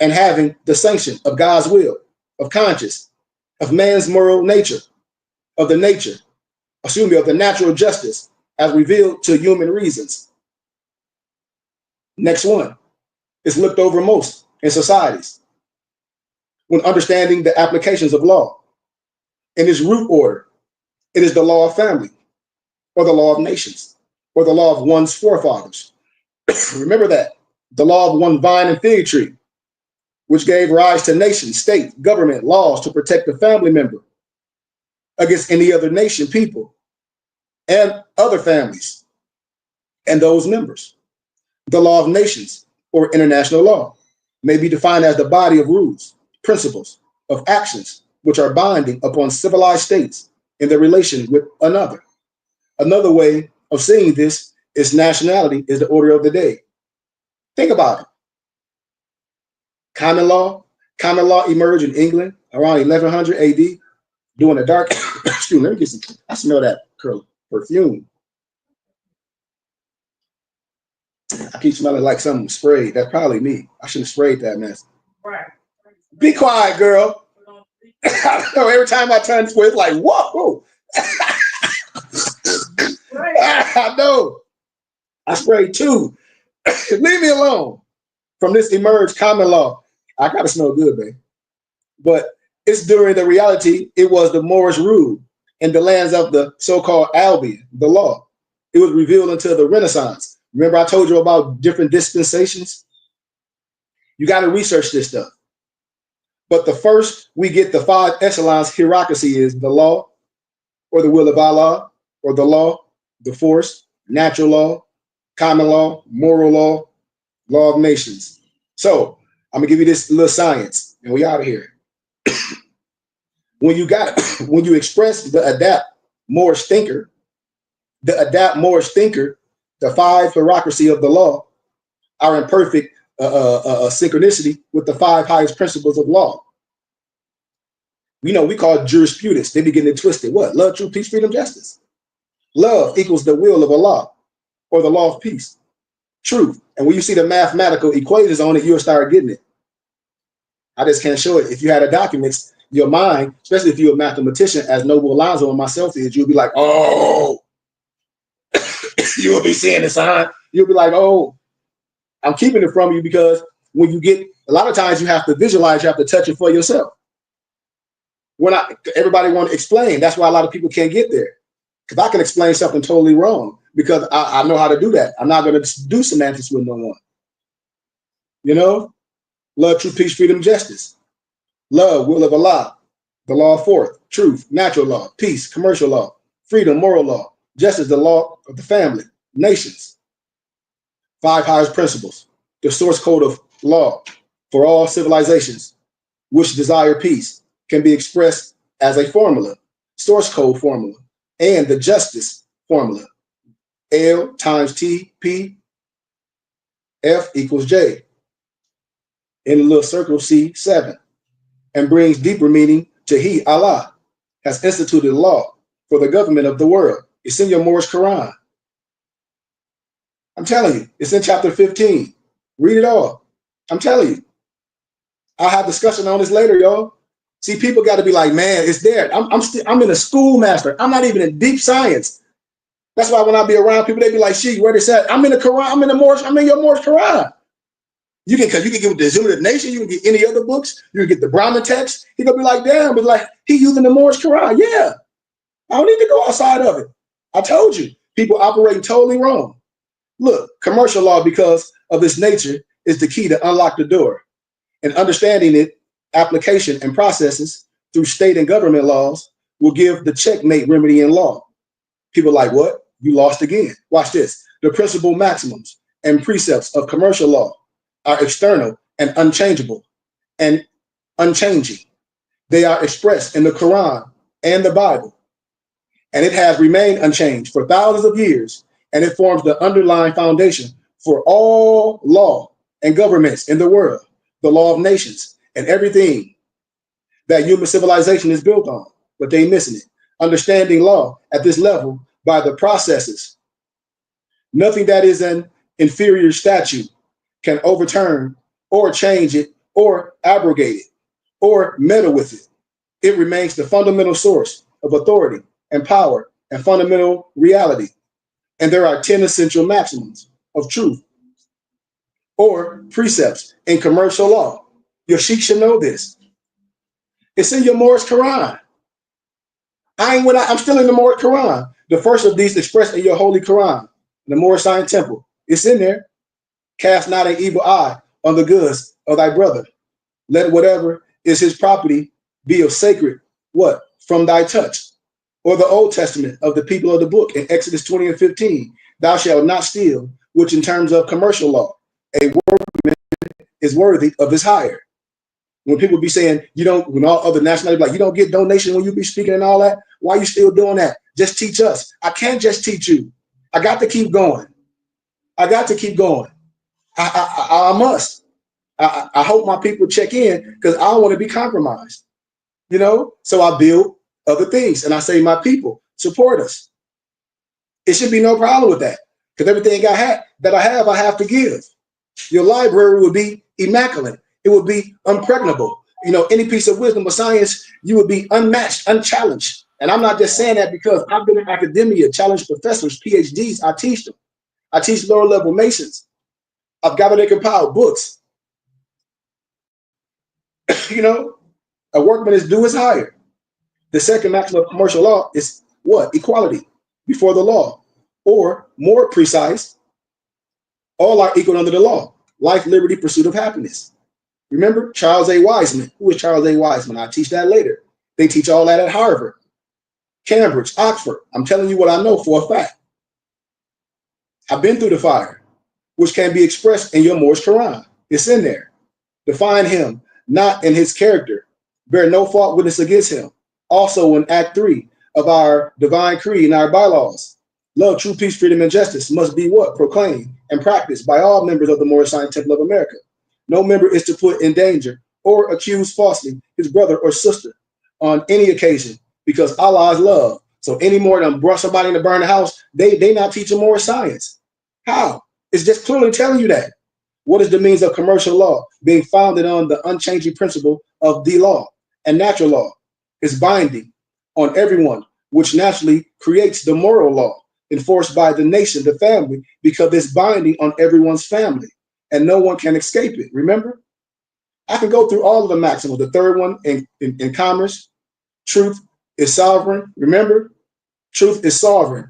and having the sanction of God's will, of conscience, of man's moral nature, of the natural justice as revealed to human reasons. Next one is looked over most in societies when understanding the applications of law. In its root order, it is the law of family, or the law of nations, or the law of one's forefathers. Remember that, the law of one vine and fig tree, which gave rise to nation, state, government, laws to protect the family member against any other nation, people, and other families and those members. The law of nations, or international law, may be defined as the body of rules, principles, of actions which are binding upon civilized states in their relation with another. Another way of seeing this is nationality is the order of the day. Think about it. Common law emerged in England around 1100 AD during the dark. Excuse me, let me get some. I smell that perfume. I keep smelling like something sprayed. That's probably me. I should have sprayed that mess. Right. Be quiet, girl. I know every time I turn this way, it's like, whoa. I know. I sprayed too. Leave me alone. From this emerged common law. I gotta smell good, babe. But it's during the reality, it was the Moorish rule in the lands of the so-called Albion, the law. It was revealed until the Renaissance. Remember I told you about different dispensations? You got to research this stuff. But the first we get the 5 echelons hierarchy is the law, or the will of Allah, or the law, the force, natural law, common law, moral law, law of nations. So I'm gonna give you this little science, and we out of here. When you express the adapt Moorish thinker, the 5 hierarchy of the law are in perfect synchronicity with the 5 highest principles of law. We call it jurisprudence. They begin to twist it. What? Love, truth, peace, freedom, justice. Love equals the will of Allah, or the law of peace. Truth. And when you see the mathematical equations on it, you'll start getting it. I just can't show it. If you had a document, your mind, especially if you're a mathematician, as Noble Alonzo and myself is, you'll be like, oh, you'll be seeing the sign. You'll be like, oh, I'm keeping it from you because when you get, a lot of times you have to visualize, you have to touch it for yourself. Everybody want to explain. That's why a lot of people can't get there. Because I can explain something totally wrong because I know how to do that. I'm not going to do semantics with no one. Love, truth, peace, freedom, justice. Love, will of Allah, the law of fourth, truth, natural law, peace, commercial law, freedom, moral law, justice, the law of the family, nations. 5 highest principles, the source code of law for all civilizations which desire peace can be expressed as a formula, source code formula, and the justice formula. L times T, P, F equals J. In a little circle, C, 7. And brings deeper meaning to He, Allah, has instituted law for the government of the world. It's in your Moorish Quran. I'm telling you, it's in chapter 15. Read it all. I'm telling you. I'll have discussion on this later, y'all. See, people got to be like, man, it's there. I'm in a schoolmaster. I'm not even in deep science. That's why when I be around people, they be like, "She, where they at?" I'm in the Quran. I'm in your Moorish Quran. You can get with the Zulu Nation. You can get any other books. You can get the Brahmin text. He gonna be like, "Damn," but like he using the Moorish Quran. Yeah, I don't need to go outside of it. I told you, people operating totally wrong. Look, commercial law, because of its nature, is the key to unlock the door. And understanding it, application and processes through state and government laws will give the checkmate remedy in law. People like, what? You lost again. Watch this. The principal maximums and precepts of commercial law are external and unchangeable and unchanging. They are expressed in the Quran and the Bible, and it has remained unchanged for thousands of years, and it forms the underlying foundation for all law and governments in the world, the law of nations, and everything that human civilization is built on, but they missing it. Understanding law at this level by the processes. Nothing that is an inferior statute can overturn or change it or abrogate it or meddle with it. It remains the fundamental source of authority and power and fundamental reality. And there are 10 essential maximums of truth or precepts in commercial law. Your sheikh should know this. It's in your Moorish Quran. I'm still in the Moorish Quran. The first of these expressed in your holy Quran, the Moorish Zion temple. It's in there. Cast not an evil eye on the goods of thy brother. Let whatever is his property be of sacred, what? From thy touch. Or the Old Testament of the people of the book in Exodus 20 and 15. Thou shalt not steal, which in terms of commercial law, a workman is worthy of his hire. When people be saying, when all other nationalities like, you don't get donation when you be speaking and all that, why are you still doing that? Just teach us. I can't just teach you. I got to keep going. I must. I hope my people check in because I don't want to be compromised. So I build other things and I say, my people, support us. It should be no problem with that because everything I have to give. Your library would be immaculate. It would be unpregnable. Any piece of wisdom or science, you would be unmatched, unchallenged. And I'm not just saying that because I've been in academia, challenged professors, PhDs. I teach them. I teach lower level Masons. I've gathered and compiled books. A workman is due his hire. The second maximum of commercial law is what? Equality before the law. Or more precise, all are equal under the law. Life, liberty, pursuit of happiness. Remember Charles A. Wiseman. Who is Charles A. Wiseman? I'll teach that later. They teach all that at Harvard, Cambridge, Oxford. I'm telling you what I know for a fact. I've been through the fire, which can be expressed in your Moorish Quran. It's in there. Define him, not in his character. Bear no fault witness against him. Also in Act 3 of our divine creed and our bylaws. Love, true peace, freedom, and justice must be what? Proclaimed and practiced by all members of the Moorish Zion Temple of America. No member is to put in danger or accuse falsely his brother or sister on any occasion because Allah is love. So any more than brought somebody to burn the house, they not teaching more science. How? It's just clearly telling you that. What is the means of commercial law? Being founded on the unchanging principle of the law and natural law is binding on everyone, which naturally creates the moral law enforced by the nation, the family, because it's binding on everyone's family and no one can escape it. Remember? I can go through all of the maxims. The third one in commerce, truth is sovereign. Remember? Truth is sovereign.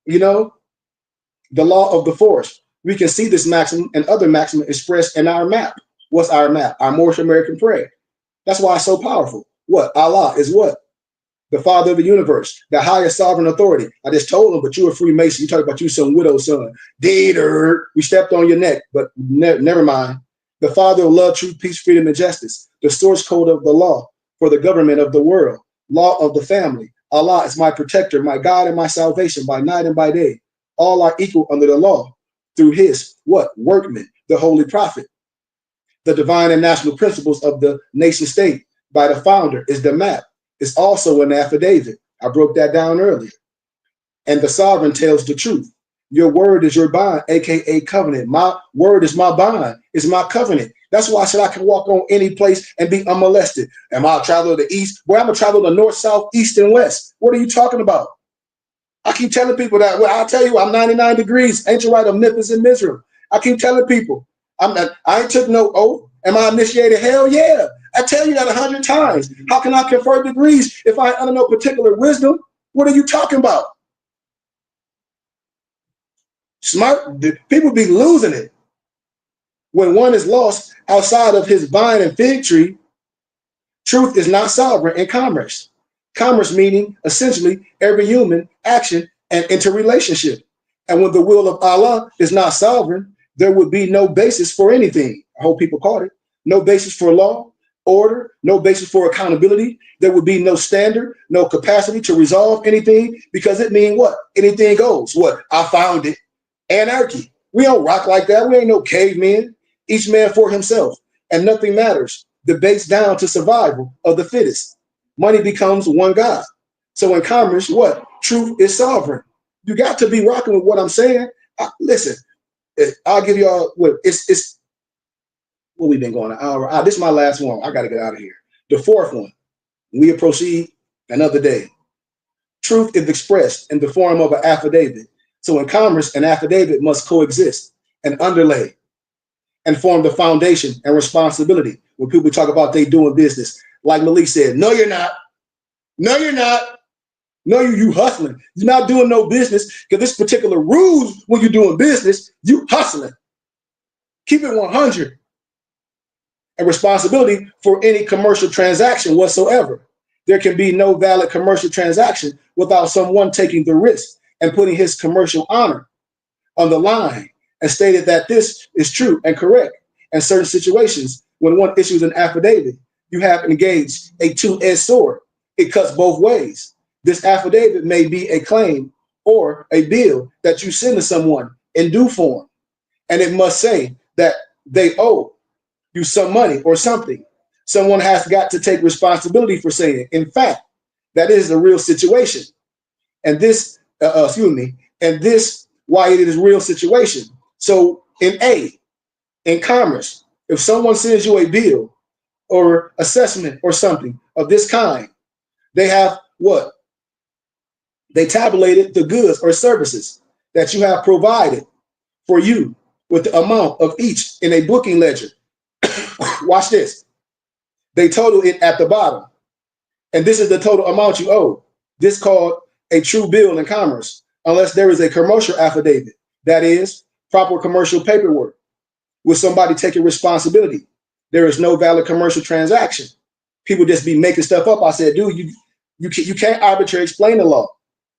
The law of the force. We can see this maximum and other maximum expressed in our map. What's our map? Our Moorish American prayer. That's why it's so powerful. What? Allah is what? The father of the universe, the highest sovereign authority. I just told him, but you a Freemason. You talk about you some widow's son. Dater. We stepped on your neck, but never mind. The father of love, truth, peace, freedom, and justice. The source code of the law for the government of the world. Law of the family. Allah is my protector, my God, and my salvation by night and by day. All are equal under the law through his what? Workman, the holy prophet. The divine and national principles of the nation state by the founder is the map is also an affidavit. I broke that down earlier. And the sovereign tells the truth. Your word is your bond, aka covenant. My word is my bond, is my covenant. That's why I said I can walk on any place and be unmolested. Am I a traveler to the east? Boy, I'm a traveler to north, south, east, and west. What are you talking about? I keep telling people that. Well, I'll tell you, I'm 99 degrees, ancient right of Memphis and Mizraim. I keep telling people, I ain't took no oath. Am I initiated? Hell yeah. I tell you that 100 times. How can I confer degrees if I ain't under no particular wisdom? What are you talking about? Smart people be losing it when one is lost outside of his vine and fig tree. Truth is not sovereign in commerce. Commerce meaning essentially every human action and interrelationship. And when the will of Allah is not sovereign, there would be no basis for anything. I hope people caught it. No basis for law, order, no basis for accountability. There would be no standard, no capacity to resolve anything, because it means what? Anything goes. What? I found it. Anarchy. We don't rock like that. We ain't no cavemen. Each man for himself, and nothing matters. Debates down to survival of the fittest. Money becomes one God. So in commerce, what? Truth is sovereign. You got to be rocking with what I'm saying. Listen, I'll give y'all what it's what we've been going an hour. This is my last one. I got to get out of here. The fourth one. We'll proceed another day. Truth is expressed in the form of an affidavit. So in commerce, an affidavit must coexist and underlay and form the foundation and responsibility. When people talk about they doing business, like Malik said, no, you're not. No, you're not. No, you hustling. You're not doing no business because this particular rules when you're doing business, you hustling. Keep it 100. And responsibility for any commercial transaction whatsoever. There can be no valid commercial transaction without someone taking the risk and putting his commercial honor on the line and stated that this is true and correct. In certain situations, when one issues an affidavit, you have engaged a two-edged sword. It cuts both ways. This affidavit may be a claim or a bill that you send to someone in due form, and it must say that they owe you some money or something. Someone has got to take responsibility for saying it. In fact, that is a real situation. And this, and this why it is a real situation. So in commerce, if someone sends you a bill or assessment or something of this kind, they have what? They tabulated the goods or services that you have provided for you with the amount of each in a booking ledger. Watch this. They total it at the bottom. And this is the total amount you owe. This called a true bill in commerce, unless there is a commercial affidavit. That is proper commercial paperwork with somebody taking responsibility. There is no valid commercial transaction. People just be making stuff up. I said, dude, you can't arbitrarily explain the law.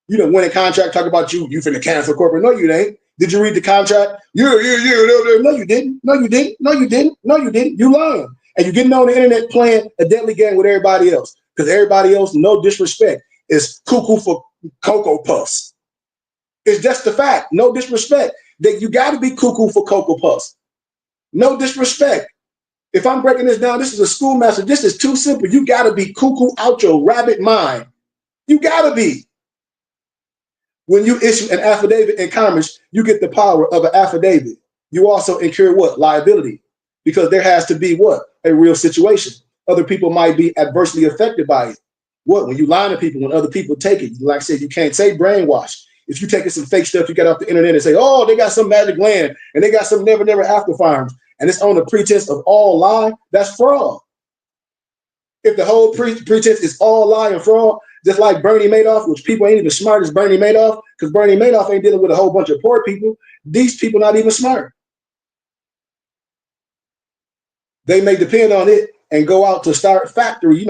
You don't win a contract, talk about you finna cancel corporate. No, you ain't. Did you read the contract? Yeah. No, you didn't. No, you didn't. No, you didn't. No, you didn't. You lying. And you're getting on the internet playing a deadly game with everybody else. Because everybody else, no disrespect, is cuckoo for Cocoa Puffs. It's just the fact. No disrespect. That you got to be cuckoo for Cocoa Puffs. No disrespect. If I'm breaking this down, this is a schoolmaster. This is too simple. You got to be cuckoo out your rabbit mind. You got to be. When you issue an affidavit in commerce, you get the power of an affidavit. You also incur what? Liability. Because there has to be what? A real situation. Other people might be adversely affected by it. What? When you lie to people, when other people take it, like I said, you can't say brainwash. If you taking some fake stuff, you get off the internet and say, oh, they got some magic land and they got some never after farms, and it's on the pretense of all lie, that's fraud. If the whole pretense is all lie and fraud, just like Bernie Madoff, which people ain't even smart as Bernie Madoff, because Bernie Madoff ain't dealing with a whole bunch of poor people. These people not even smart. They may depend on it and go out to start factory,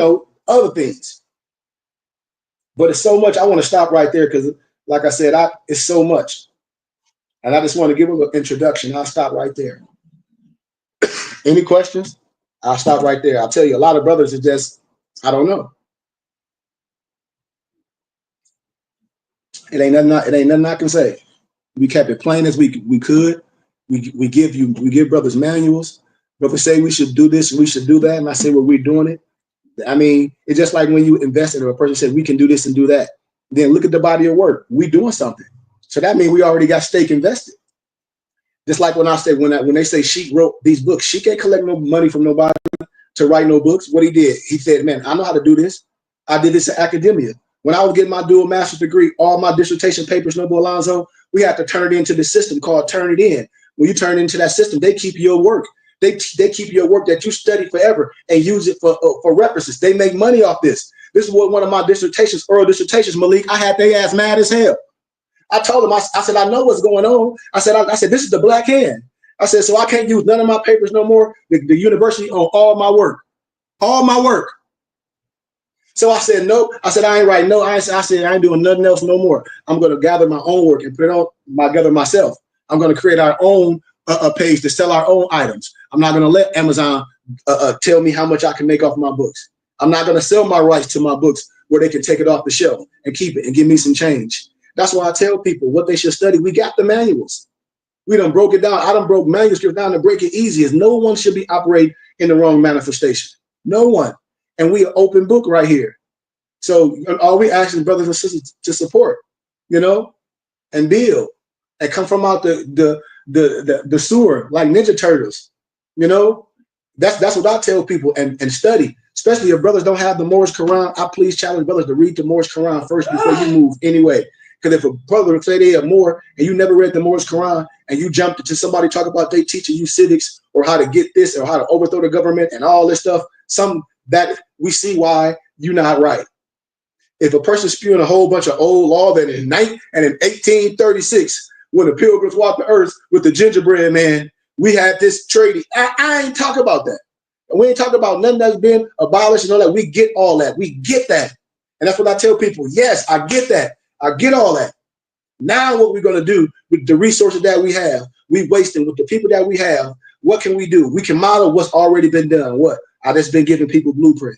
other things. But it's so much. I want to stop right there because, like I said, it's so much. And I just want to give them an introduction. I'll stop right there. Any questions? I'll stop right there. I'll tell you, a lot of brothers are just, I don't know. It ain't nothing I can say. We kept it plain as we could. We give brothers manuals. Brothers say we should do this, we should do that, and I say, well, we're doing it. I mean, it's just like when you invest in a person said, we can do this and do that. Then look at the body of work. We doing something. So that means we already got stake invested. Just like when I say, when they say Sheik wrote these books, Sheik ain't collect no money from nobody to write no books. What he did, he said, man, I know how to do this. I did this in academia. When I was getting my dual master's degree, all my dissertation papers, Noble Alonzo, we had to turn it into the system called Turn It In. When you turn it into that system, they keep your work. They keep your work that you study forever and use it for references. They make money off this. This is what one of my dissertations, oral dissertations, Malik, I had their ass mad as hell. I told them, I said, I know what's going on. I said, this is the black hand. I said, so I can't use none of my papers no more. The university on all my work. All my work. So I said, no. I said, I ain't writing no. I said, I ain't doing nothing else no more. I'm going to gather my own work and put it on gather myself. I'm going to create our own page to sell our own items. I'm not going to let Amazon tell me how much I can make off my books. I'm not going to sell my rights to my books where they can take it off the shelf and keep it and give me some change. That's why I tell people what they should study. We got the manuals. We done broke it down. I done broke manuscripts down to break it easy. As no one should be operating in the wrong manifestation. No one. And we an open book right here. So all we asking brothers and sisters to support, you know, and build and come from out the sewer like Ninja Turtles, you know. That's what I tell people and study. Especially if brothers don't have the Moorish Quran, I please challenge brothers to read the Moorish Quran first before you move anyway. Because if a brother say they have more and you never read the Moorish Quran and you jumped into somebody talk about they teaching you civics or how to get this or how to overthrow the government and all this stuff, some that we see why you're not right. If a person spewing a whole bunch of old law that in 1836, when the pilgrims walked the earth with the gingerbread man, we had this treaty. I ain't talk about that. And we ain't talk about nothing that's been abolished and all that. We get all that. We get that. And that's what I tell people. Yes, I get that. I get all that. Now what we're going to do with the resources that we have, we wasting with the people that we have, what can we do? We can model what's already been done. What? I just been giving people blueprint.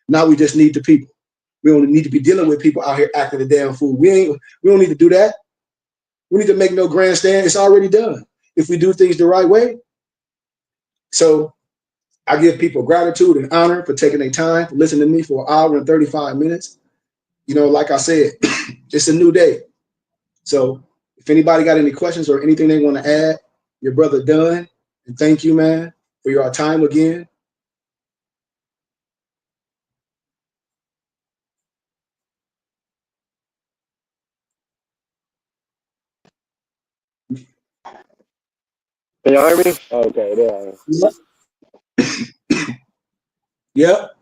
Now we just need the people. We don't need to be dealing with people out here acting a damn fool. We don't need to do that. We need to make no grandstand. It's already done. If we do things the right way. So I give people gratitude and honor for taking their time, for listening to me for an hour and 35 minutes. You know, like I said, it's a new day. So if anybody got any questions or anything they want to add, your brother done. And thank you, man, for your time again. Can y'all hear me? Okay, there. Yep.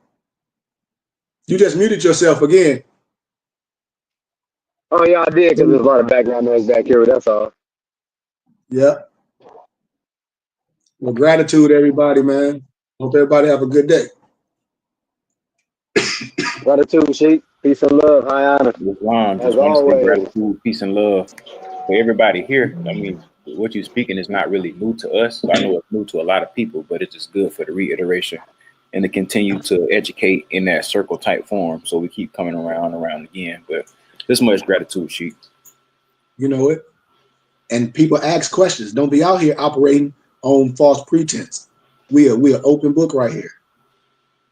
You just muted yourself again. Oh yeah, I did because there's a lot of background noise back here. That's all. Yep. Well, gratitude, everybody, man. Hope everybody have a good day. Gratitude, Sheik. Peace and love. High honor. Islam, As just want to say always. gratitude, peace, and love for everybody here. I mean, what you're speaking is not really new to us. I know it's new to a lot of people, but it's just good for the reiteration and to continue to educate in that circle type form. So we keep coming around again. But this much gratitude, Sheik. You know it. And people ask questions. Don't be out here operating on false pretense. We are open book right here.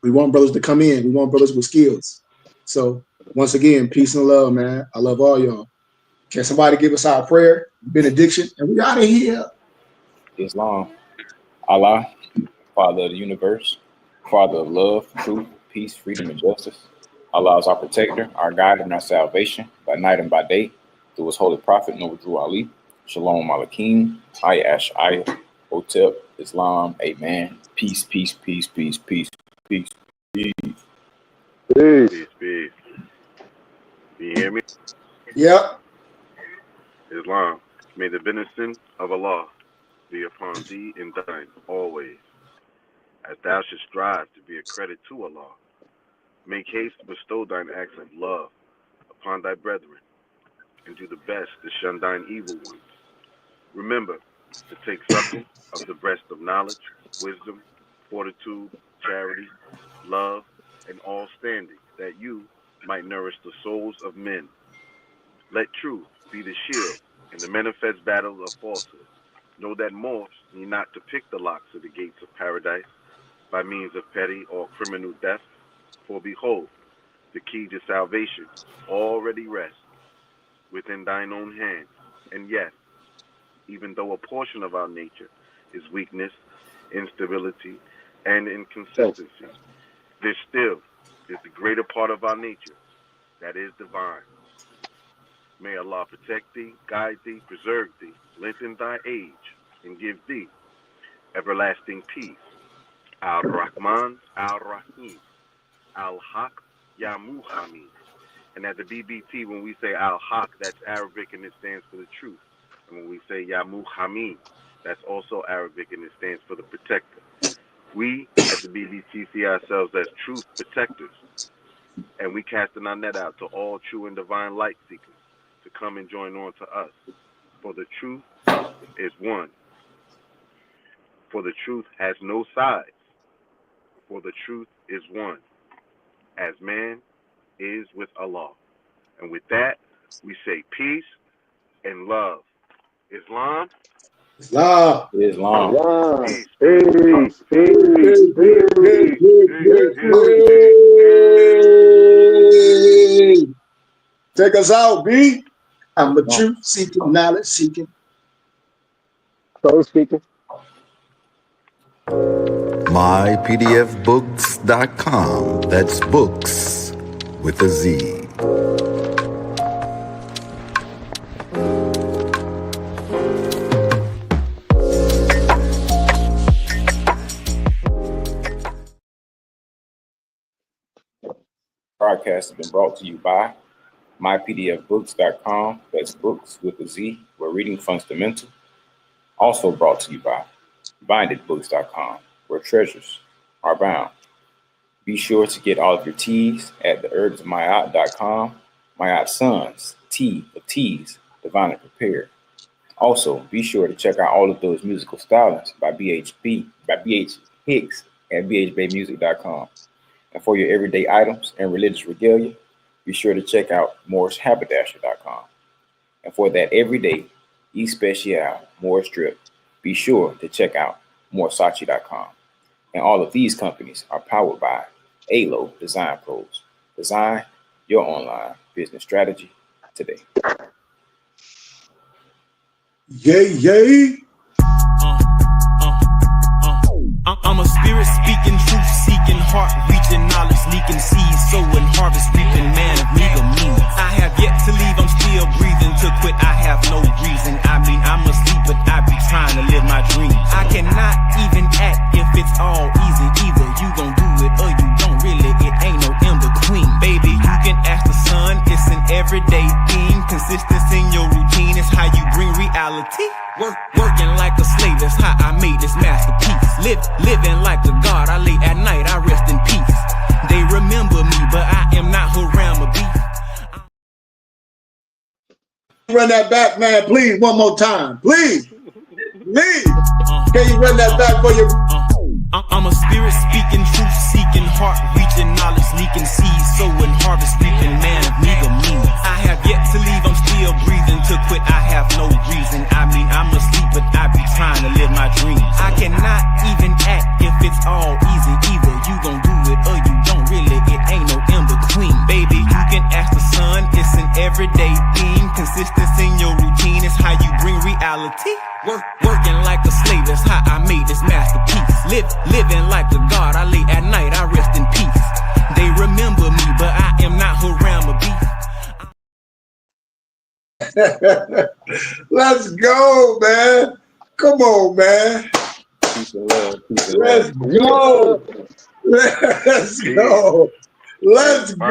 We want brothers to come in. We want brothers with skills. So once again, peace and love, man. I love all y'all. Can somebody give us our prayer, benediction, and we out of here? Islam, Allah, Father of the universe, Father of love, truth, peace, freedom, and justice. Allah is our protector, our guide, and our salvation by night and by day. Through his holy prophet, Noble Drew Ali. Shalom Alakim, Ayash Ayah, Hotep, Islam, Amen. Peace, peace, peace, peace, peace, peace, peace. Peace. Peace, peace. Can you hear me? Yep. Islam. May the benediction of Allah be upon thee and thine always, as thou shouldst strive to be a credit to Allah. Make haste to bestow thine acts of love upon thy brethren, and do the best to shun thine evil ones. Remember to take suckle of the breast of knowledge, wisdom, fortitude, charity, love, and all standing, that you might nourish the souls of men. Let truth be the shield in the manifest battle of falsehood. Know that morphs need not to pick the locks of the gates of paradise by means of petty or criminal theft, For behold, the key to salvation already rests within thine own hands. And yes, even though a portion of our nature is weakness, instability, and inconsistency, there still is the greater part of our nature that is divine. May Allah protect thee, guide thee, preserve thee, lengthen thy age, and give thee everlasting peace. Al-Rahman, Al-Rahim, Al-Haq, Ya Muhammad. And at the BBT, when we say Al-Haq, that's Arabic and it stands for the truth. And when we say Ya Muhammad, that's also Arabic and it stands for the protector. We at the BBT see ourselves as truth protectors. And we casting our net out to all true and divine light seekers to come and join on to us. For the truth is one. For the truth has no sides. For the truth is one. As man is with Allah. And with that, we say peace and love. Islam. Islam. Islam. Wow. Peace. Peace. Take us out, B. I'm a truth seeking, knowledge seeking. So speaking. mypdfbooks.com. That's books with a Z. Broadcast has been brought to you by mypdfbooks.com. That's books with a Z, where reading fundamental. Also brought to you by bindedbooks.com, where treasures are bound. Be sure to get all of your teas at theherbsofmayat.com. Mayat Sons, tea of teas, divinely prepared. Also, be sure to check out all of those musical stylings by BH Hicks at bhbaymusic.com. And for your everyday items and religious regalia, be sure to check out morrishaberdasher.com. And for that everyday especial Morris drip, be sure to check out morsachi.com. And all of these companies are powered by ALO Design Pros. Design your online business strategy today. Yay, yay. I'm a spirit speaking, truth seeking, heart reaching, knowledge leaking, seeds sowing, harvest reaping, man of meager means. I have yet to leave, I'm still breathing. To quit, I have no reason. I mean, I'm asleep, but I be trying to live my dream. I cannot even act if it's all easy. Either you gon' do it or you don't really. It ain't no in between. Baby, you can ask the sun, it's an everyday thing. Consistency in your routine is how you bring reality. Working like a slave, that's how I made this masterpiece. Living like a god, I lay at night, I rest in peace. They remember me, but I am not Haram or beef. Run that back, man, please, one more time. Please. Please. Can you run that back for your... I'm a spirit speaking, truth seeking, heart reaching, knowledge leaking, seeds sowing, harvest reaping, man of meager means. I have yet to leave, I'm still breathing. To quit, I have no reason. I mean, I'm asleep, but I be trying to live my dream. I cannot even act if it's all easy. Either you gon' do it or you don't really. It ain't no in between. Baby, you can ask the sun, it's an everyday thing. Consistency in your routine is how you bring reality. Working like a slave, that's how I made this masterpiece. Living like a god, I lay at night, I rest in peace. They remember me, but I am not Haram or beef. Let's go, man. Come on, man. Peace and love. Peace and Let's love. go. Let's go. Let's go.